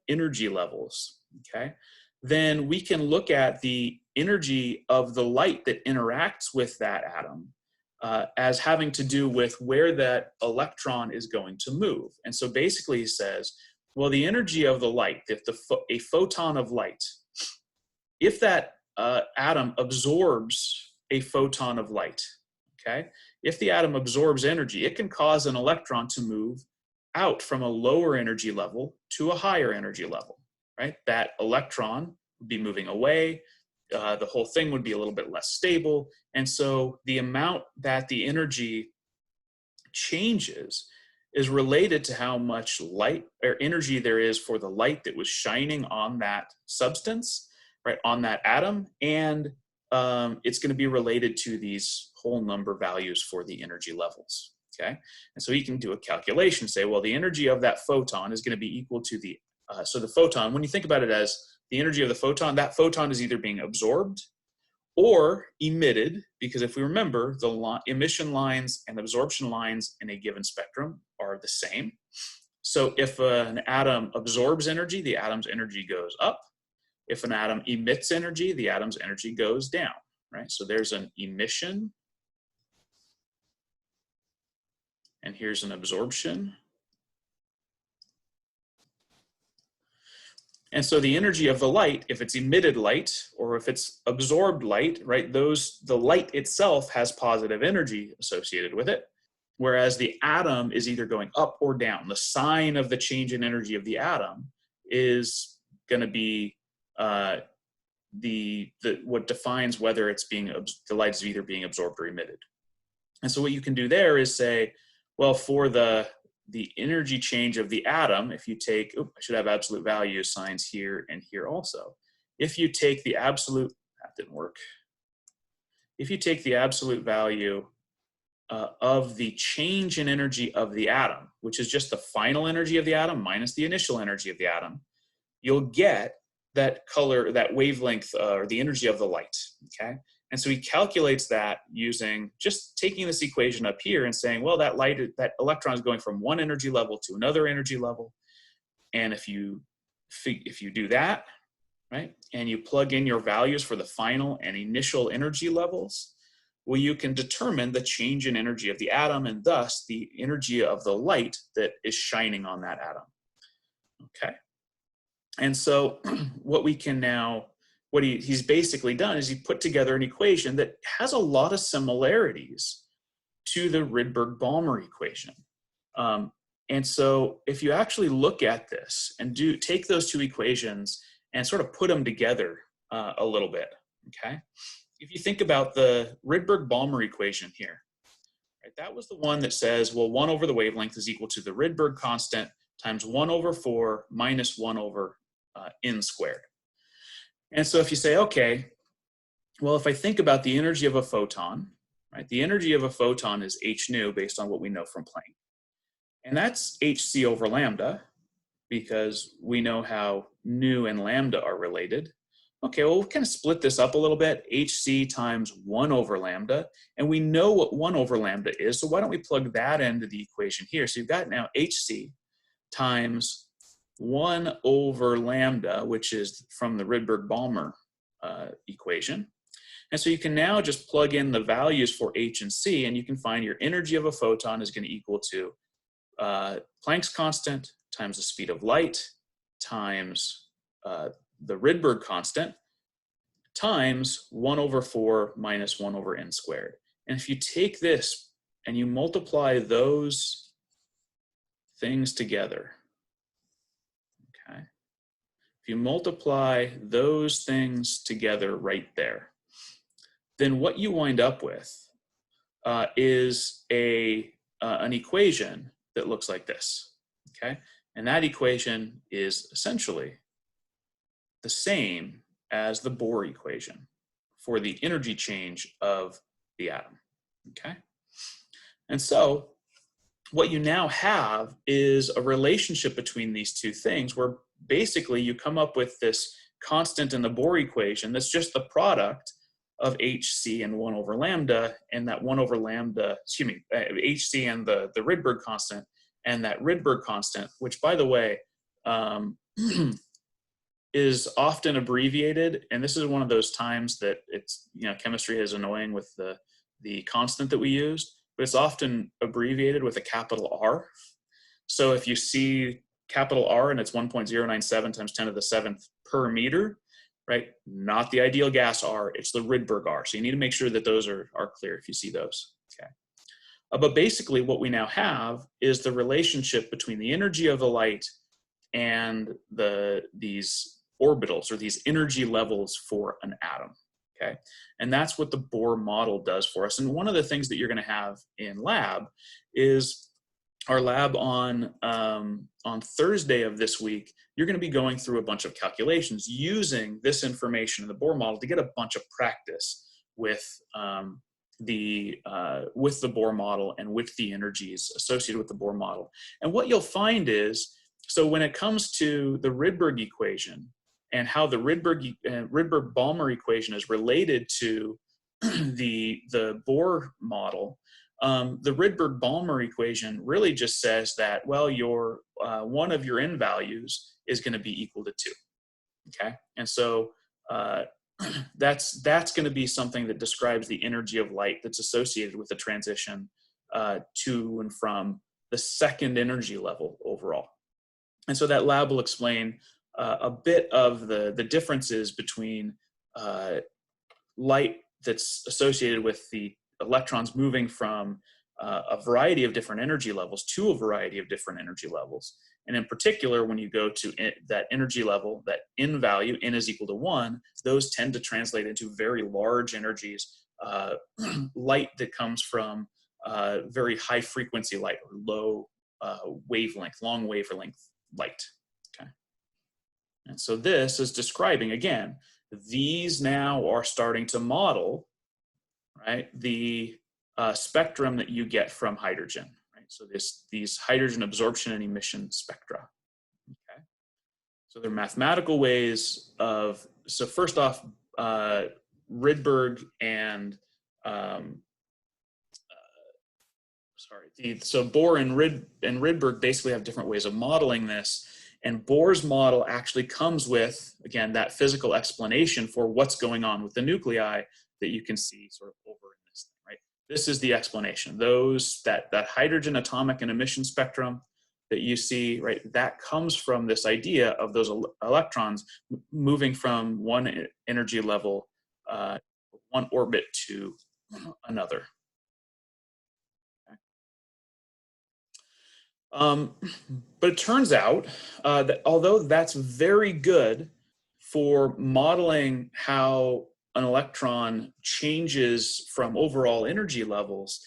energy levels, okay, then we can look at the energy of the light that interacts with that atom as having to do with where that electron is going to move. And so basically he says, well, the energy of the light, if a photon of light, if that atom absorbs a photon of light, okay, if the atom absorbs energy, it can cause an electron to move out from a lower energy level to a higher energy level, right? That electron would be moving away. The whole thing would be a little bit less stable. And so the amount that the energy changes is related to how much light or energy there is for the light that was shining on that substance, right, on that atom. And it's going to be related to these whole number values for the energy levels, okay? And so you can do a calculation, say, well, the energy of that photon is going to be equal to the, so the photon, when you think about it as the energy of the photon, that photon is either being absorbed or emitted, because if we remember, the emission lines and absorption lines in a given spectrum are the same. So if an atom absorbs energy, the atom's energy goes up. If an atom emits energy, the atom's energy goes down, right? So there's an emission, and here's an absorption. And so the energy of the light, if it's emitted light or if it's absorbed light, right, the light itself has positive energy associated with it, whereas the atom is either going up or down. The sign of the change in energy of the atom is going to be what defines whether it's the light is either being absorbed or emitted. And so what you can do there is say, well, for the energy change of the atom, if you take, I should have absolute value signs here and here also. If you take the absolute, that didn't work. If you take the absolute value of the change in energy of the atom, which is just the final energy of the atom minus the initial energy of the atom, you'll get that color, that wavelength, or the energy of the light, okay? And so he calculates that using just taking this equation up here and saying, well, that electron is going from one energy level to another energy level. And if you do that, right? And you plug in your values for the final and initial energy levels, well, you can determine the change in energy of the atom and thus the energy of the light that is shining on that atom. Okay. And so what we can now, what he's basically done is he put together an equation that has a lot of similarities to the Rydberg-Balmer equation. And so if you actually look at this and take those two equations and sort of put them together a little bit, okay? If you think about the Rydberg-Balmer equation here, right, that was the one that says, well, 1 over the wavelength is equal to the Rydberg constant times 1 over 4 minus 1 over n squared. And so if you say, okay, well, if I think about the energy of a photon, right, the energy of a photon is h nu based on what we know from Planck. And that's hc over lambda, because we know how nu and lambda are related. Okay, well, we'll kind of split this up a little bit, hc times 1 over lambda, and we know what 1 over lambda is, so why don't we plug that into the equation here? So you've got now hc times 1 over lambda, which is from the Rydberg-Balmer equation. And so you can now just plug in the values for h and c, and you can find your energy of a photon is going to equal to Planck's constant times the speed of light times the Rydberg constant times 1 over 4 minus 1 over n squared. And if you take this and you multiply those things together, okay, if you multiply those things together right there, then what you wind up with is an equation that looks like this, okay? And that equation is essentially the same as the Bohr equation for the energy change of the atom, okay? And so what you now have is a relationship between these two things where basically you come up with this constant in the Bohr equation that's just the product of hc and 1 over lambda, and that 1 over lambda, hc and the Rydberg constant, and that Rydberg constant, which by the way, is often abbreviated, and this is one of those times that it's, chemistry is annoying with the constant that we used, but it's often abbreviated with a capital R. So if you see capital R and it's 1.097 times 10 to the 7th per meter, right? Not the ideal gas R, it's the Rydberg R. So you need to make sure that those are clear if you see those, okay? But basically what we now have is the relationship between the energy of the light and these orbitals, or these energy levels for an atom, okay? And that's what the Bohr model does for us. And one of the things that you're gonna have in lab is our lab on Thursday of this week, you're gonna be going through a bunch of calculations using this information in the Bohr model to get a bunch of practice with the Bohr model and with the energies associated with the Bohr model. And what you'll find is, so when it comes to the Rydberg equation and how the Rydberg-Balmer equation is related to the Bohr model, the Rydberg-Balmer equation really just says that, well, one of your n values is going to be equal to 2, okay? And so that's going to be something that describes the energy of light that's associated with the transition to and from the second energy level overall. And so that lab will explain a bit of the differences between light that's associated with the electrons moving from a variety of different energy levels to a variety of different energy levels. And in particular, when you go to that energy level, that n value, n is equal to 1, those tend to translate into very large energies, light that comes from very high frequency light or low wavelength, long wavelength light, okay? And so this is describing, again, these now are starting to model, right, the spectrum that you get from hydrogen, right? So these hydrogen absorption and emission spectra, okay? So they're mathematical ways of, so first off, Rydberg and, so Bohr and Rydberg basically have different ways of modeling this. And Bohr's model actually comes with, again, that physical explanation for what's going on with the nuclei that you can see sort of over in this thing, right? This is the explanation. That hydrogen atomic and emission spectrum that you see, right, that comes from this idea of those electrons moving from one energy level, one orbit to another. But it turns out that although that's very good for modeling how an electron changes from overall energy levels,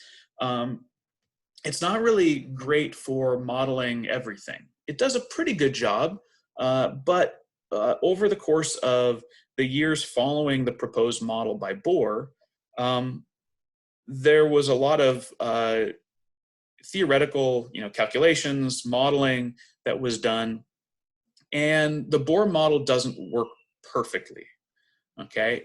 it's not really great for modeling everything. It does a pretty good job, but over the course of the years following the proposed model by Bohr, there was a lot of theoretical, calculations, modeling that was done, and the Bohr model doesn't work perfectly. Okay,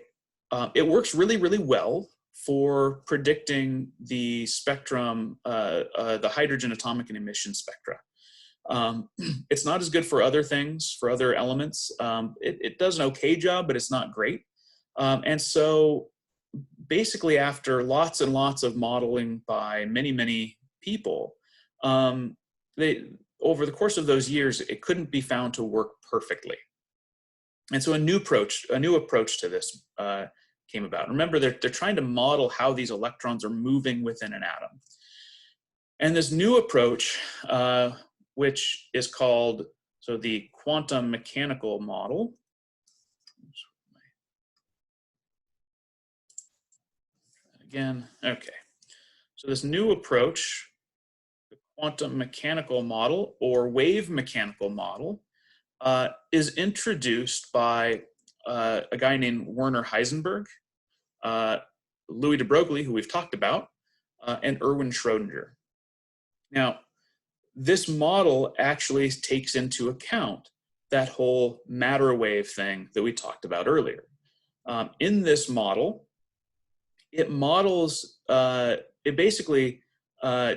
it works really, really well for predicting the spectrum, the hydrogen atomic and emission spectra. It's not as good for other things, for other elements. It does an okay job, but it's not great. And so basically after lots and lots of modeling by many, many people, over the course of those years, it couldn't be found to work perfectly. And so a new approach to this came about. Remember, they're trying to model how these electrons are moving within an atom. And this new approach, which is called, the quantum mechanical model. Again, okay. So this new approach, the quantum mechanical model or wave mechanical model, is introduced by a guy named Werner Heisenberg, Louis de Broglie, who we've talked about, and Erwin Schrödinger. Now, this model actually takes into account that whole matter wave thing that we talked about earlier. In this model, it models, it basically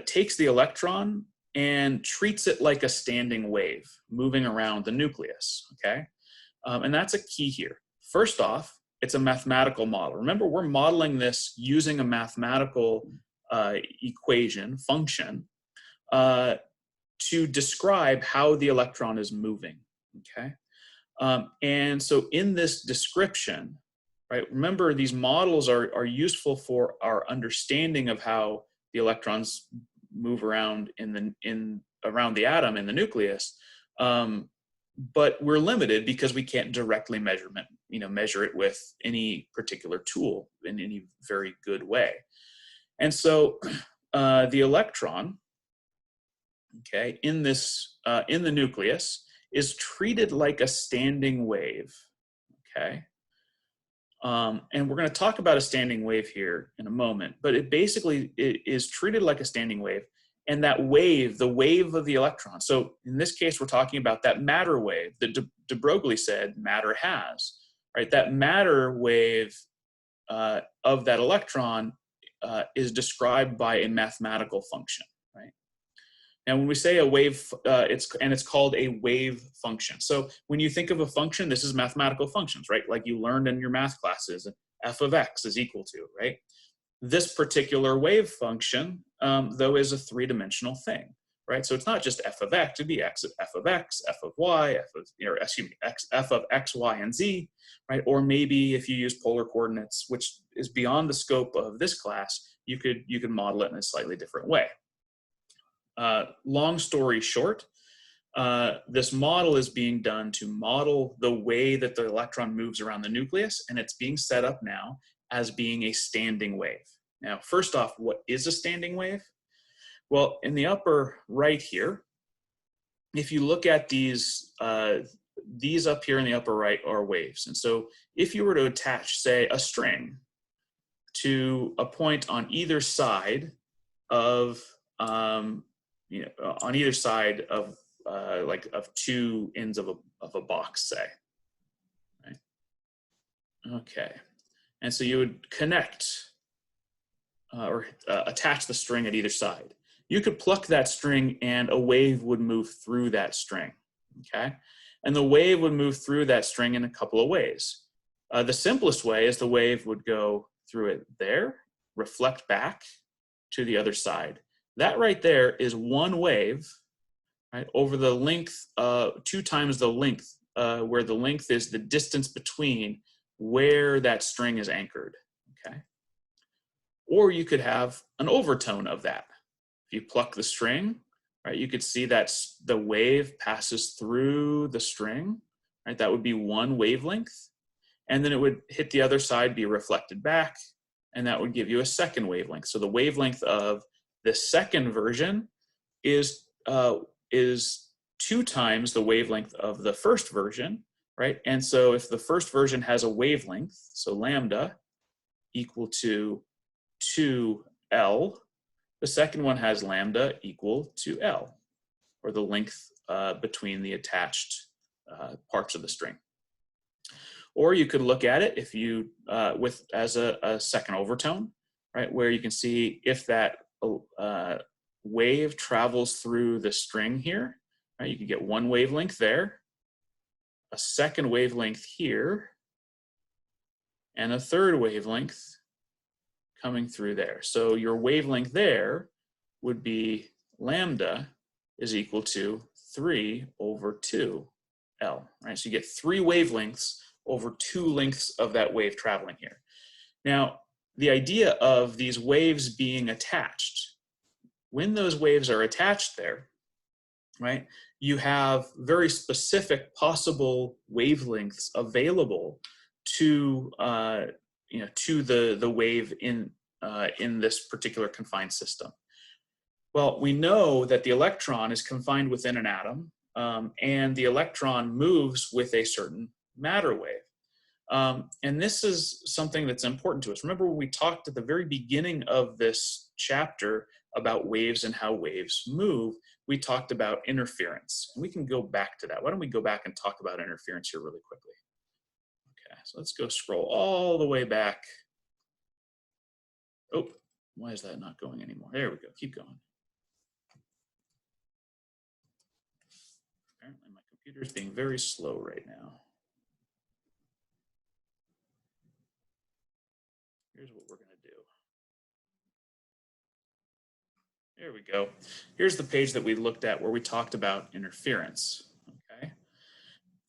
takes the electron and treats it like a standing wave moving around the nucleus, okay? And that's a key here. First off, it's a mathematical model. Remember, we're modeling this using a mathematical equation, function, to describe how the electron is moving, okay? And so in this description, right, remember these models are useful for our understanding of how the electrons move around around the atom in the nucleus, but we're limited because we can't directly measure it with any particular tool in any very good way. And so the electron, okay, in the nucleus is treated like a standing wave, okay? And we're going to talk about a standing wave here in a moment, but it is treated like a standing wave. And that wave, the wave of the electron, so in this case, we're talking about that matter wave that de Broglie said matter has, right? That matter wave of that electron is described by a mathematical function, right? And when we say a wave, it's called a wave function. So when you think of a function, this is mathematical functions, right? Like you learned in your math classes, f of x is equal to, right? This particular wave function, though, is a three-dimensional thing, right? So it's not just f of x, it'd be f of x, f of y, f of x, y, and z, right? Or maybe if you use polar coordinates, which is beyond the scope of this class, you could model it in a slightly different way. Long story short, this model is being done to model the way that the electron moves around the nucleus, and it's being set up now as being a standing wave. Now, first off, what is a standing wave? Well, in the upper right here, if you look at these up here in the upper right are waves. And so if you were to attach, say, a string to a point on either side of, on either side of of two ends of a box, say, right? Okay. And so you would connect or attach the string at either side. You could pluck that string and a wave would move through that string, okay? And the wave would move through that string in a couple of ways. The simplest way is the wave would go through it there, reflect back to the other side. That right there is one wave, right, over the length, 2 times the length, where the length is the distance between where that string is anchored, okay? Or you could have an overtone of that. If you pluck the string, right, you could see that the wave passes through the string, right? That would be one wavelength. And then it would hit the other side, be reflected back, and that would give you a second wavelength. So the wavelength of the second version is 2 times the wavelength of the first version, right? And so if the first version has a wavelength, so lambda equal to 2L, the second one has lambda equal to L, or the length between the attached parts of the string. Or you could look at it if you as a second overtone, right, where you can see if that wave travels through the string here, right, you can get one wavelength there, a second wavelength here, and a third wavelength coming through there. So your wavelength there would be lambda is equal to 3/2L, right? So you get 3 wavelengths over 2 lengths of that wave traveling here. Now, the idea of these waves being attached, when those waves are attached there, right, you have very specific possible wavelengths available to to the wave in this particular confined system. Well, we know that the electron is confined within an atom, and the electron moves with a certain matter wave. And this is something that's important to us. Remember when we talked at the very beginning of this chapter about waves and how waves move, we talked about interference. And we can go back to that. Why don't we go back and talk about interference here really quickly? Okay, so let's go scroll all the way back. Oh, why is that not going anymore? There we go, keep going. Apparently my computer is being very slow right now. Here's what we're going to do. There we go. Here's the page that we looked at where we talked about interference. Okay.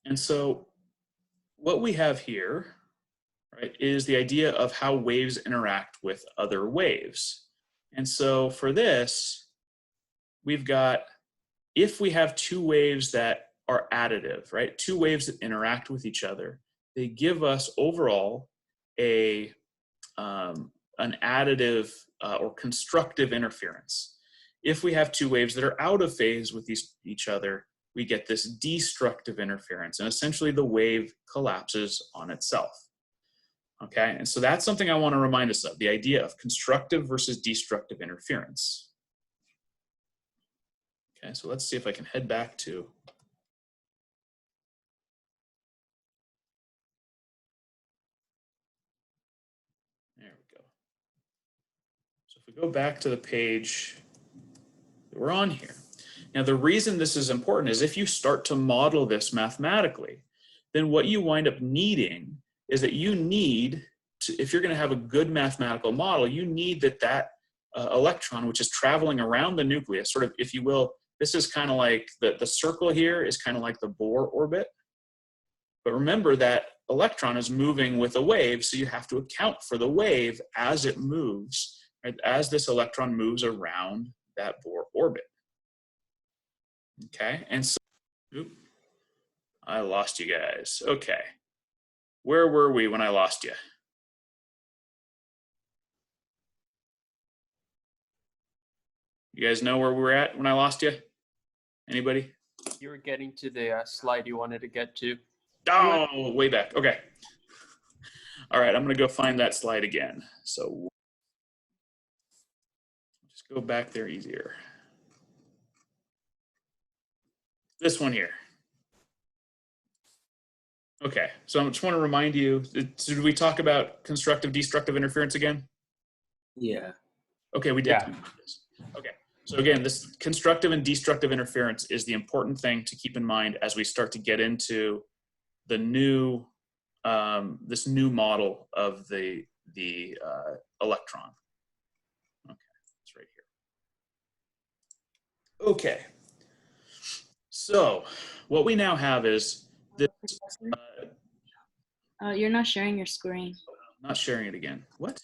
And so what we have here, right, is the idea of how waves interact with other waves. And so for this, we've got, if we have 2 waves that are additive, right, 2 waves that interact with each other, they give us overall an additive or constructive interference. If we have 2 waves that are out of phase with each other, we get this destructive interference, and essentially the wave collapses on itself. Okay, and so that's something I want to remind us of, the idea of constructive versus destructive interference. Okay, so let's see if I can head back to if we go back to the page that we're on here. Now, the reason this is important is if you start to model this mathematically, then what you wind up needing is that you need to, if you're going to have a good mathematical model, you need that electron, which is traveling around the nucleus, sort of, if you will, this is kind of like the circle here is kind of like the Bohr orbit. But remember that electron is moving with a wave, so you have to account for the wave as it moves, right, as this electron moves around that Bohr orbit. Okay, and so, I lost you guys. Okay, where were we when I lost you? You guys know where we were at when I lost you? Anybody? You were getting to the slide you wanted to get to. Oh, way back. Okay. All right, I'm going to go find that slide again. So just go back there easier. This one here. Okay, so I just want to remind you, did we talk about constructive, destructive interference again? Yeah. Okay, we did. Yeah. Okay, So again, this constructive and destructive interference is the important thing to keep in mind as we start to get into the new, this new model of the electron. Okay, it's right here. Okay, so what we now have is this. You're not sharing your screen. Not sharing it again. What?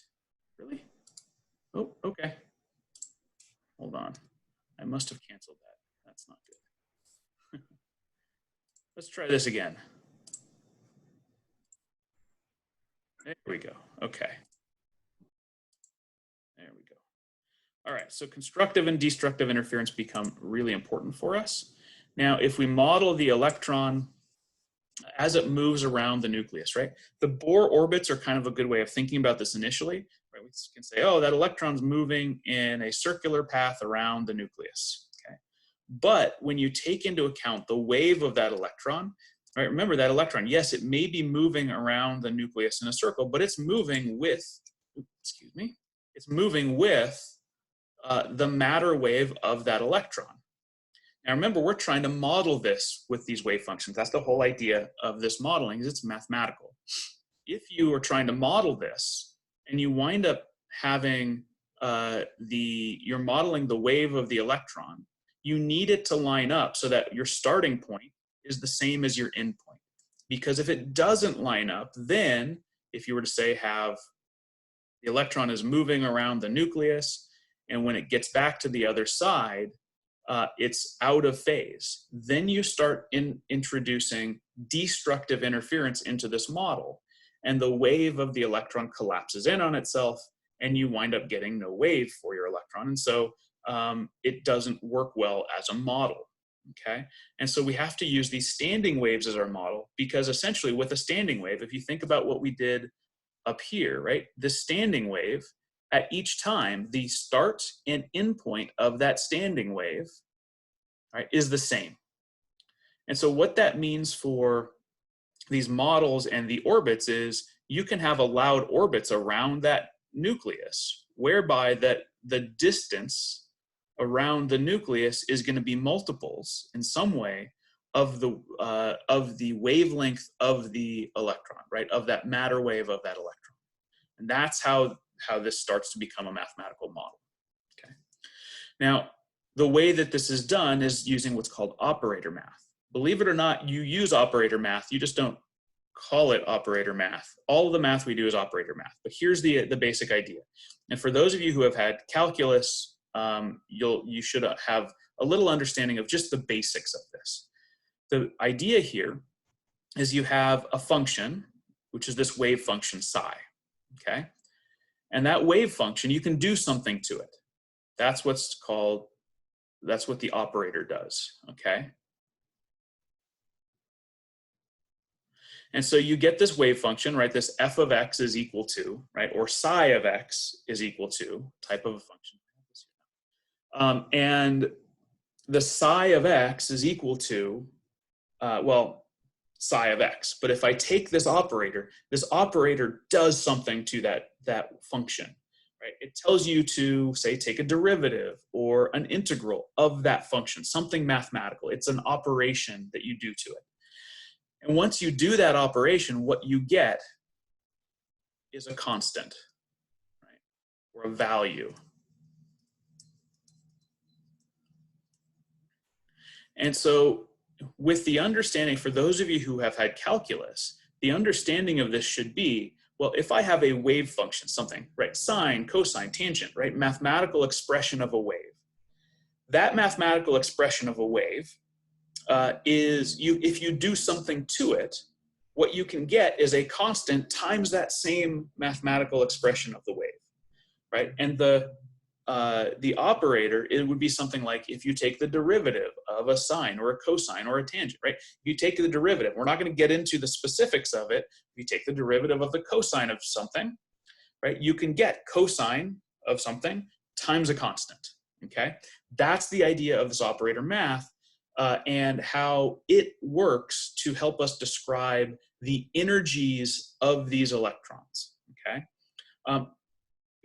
Really? Oh, okay. Hold on. I must have canceled that. That's not good. Let's try this again. There we go. Okay. There we go. All right. So constructive and destructive interference become really important for us. Now, if we model the electron as it moves around the nucleus, right? The Bohr orbits are kind of a good way of thinking about this initially, right? We can say, oh, that electron's moving in a circular path around the nucleus, okay? But when you take into account the wave of that electron, right? Remember that electron, yes, it may be moving around the nucleus in a circle, but it's moving with, excuse me, it's moving with the matter wave of that electron. Now remember, we're trying to model this with these wave functions. That's the whole idea of this modeling, is it's mathematical. If you are trying to model this and you wind up having you're modeling the wave of the electron, you need it to line up so that your starting point is the same as your end point. Because if it doesn't line up, then if you were to say have the electron is moving around the nucleus, and when it gets back to the other side, it's out of phase. Then you start introducing destructive interference into this model, and the wave of the electron collapses in on itself, and you wind up getting no wave for your electron. And so it doesn't work well as a model, okay? And so we have to use these standing waves as our model, because essentially with a standing wave, if you think about what we did up here, right? The standing wave, at each time, the start and end point of that standing wave, right, is the same. And so what that means for these models and the orbits is you can have allowed orbits around that nucleus, whereby that the distance around the nucleus is going to be multiples in some way of the wavelength of the electron, right, of that matter wave of that electron. And that's how this starts to become a mathematical model, okay? Now, the way that this is done is using what's called operator math. Believe it or not, you use operator math, you just don't call it operator math. All of the math we do is operator math, but here's the basic idea. And for those of you who have had calculus, you should have a little understanding of just the basics of this. The idea here is you have a function, which is this wave function psi, okay? And that wave function, you can do something to it. That's what the operator does, okay? And so you get this wave function, right? This f of x is equal to, right? Or psi of x is equal to, type of a function. And the psi of x is equal to, well, psi of x. But if I take this operator does something to that function, right? It tells you to, say, take a derivative or an integral of that function, something mathematical. It's an operation that you do to it. And once you do that operation, what you get is a constant, right? Or a value. And so with the understanding, for those of you who have had calculus, the understanding of this should be, well, if I have a wave function, something, right, sine, cosine, tangent, right, mathematical expression of a wave. That mathematical expression of a wave if you do something to it, what you can get is a constant times that same mathematical expression of the wave, right? And the operator, it would be something like if you take the derivative of a sine or a cosine or a tangent, right? You take the derivative. We're not going to get into the specifics of it. If you take the derivative of the cosine of something, right? You can get cosine of something times a constant, okay? That's the idea of this operator math and how it works to help us describe the energies of these electrons, okay?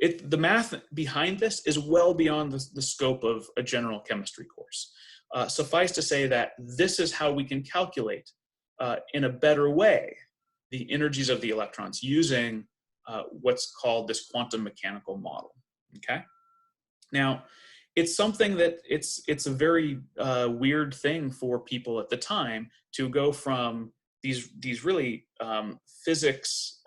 the math behind this is well beyond the scope of a general chemistry course. Suffice to say that this is how we can calculate in a better way the energies of the electrons using what's called this quantum mechanical model, okay? Now, it's something that it's a very weird thing for people at the time to go from these really physics,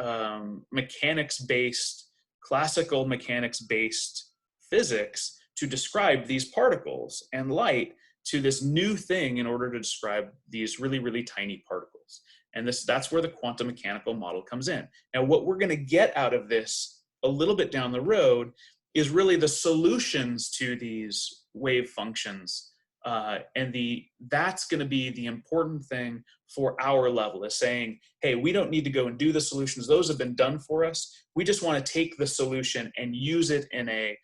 mechanics-based, classical mechanics-based physics to describe these particles and light to this new thing in order to describe these really, really tiny particles. And that's where the quantum mechanical model comes in. Now, what we're going to get out of this a little bit down the road is really the solutions to these wave functions. That's going to be the important thing for our level, is saying, hey, we don't need to go and do the solutions. Those have been done for us. We just want to take the solution and use it in a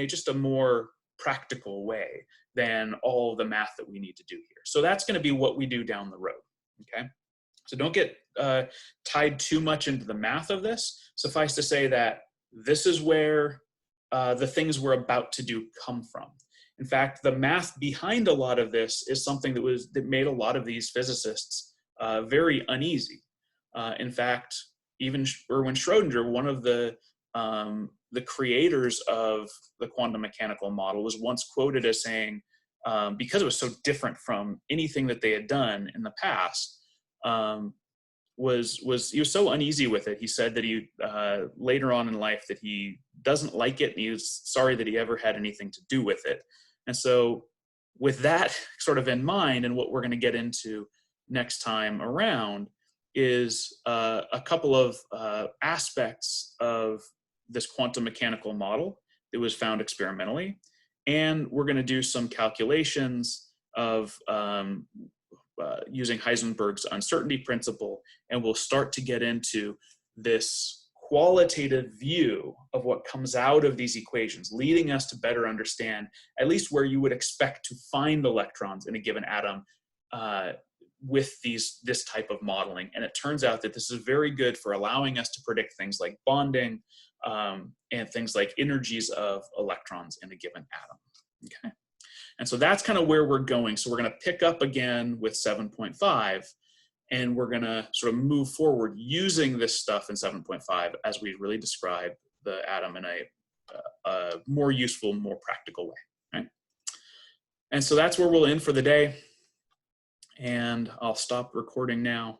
just a more practical way than all the math that we need to do here. So that's going to be what we do down the road, okay? So don't get tied too much into the math of this. Suffice to say that this is where the things we're about to do come from. In fact, the math behind a lot of this is something that made a lot of these physicists very uneasy. In fact, even Erwin Schrödinger, one of the creators of the quantum mechanical model, was once quoted as saying, because it was so different from anything that they had done in the past, he was so uneasy with it. He said that he later on in life that he doesn't like it, and he was sorry that he ever had anything to do with it. And so with that sort of in mind, and what we're going to get into next time around is a couple of aspects of this quantum mechanical model that was found experimentally. And we're going to do some calculations of using Heisenberg's uncertainty principle, and we'll start to get into this qualitative view of what comes out of these equations, leading us to better understand at least where you would expect to find electrons in a given atom with this type of modeling. And it turns out that this is very good for allowing us to predict things like bonding and things like energies of electrons in a given atom, okay? And so that's kind of where we're going. So we're going to pick up again with 7.5, and we're going to sort of move forward using this stuff in 7.5 as we really describe the atom in a more useful, more practical way, right? And so that's where we'll end for the day. And I'll stop recording now.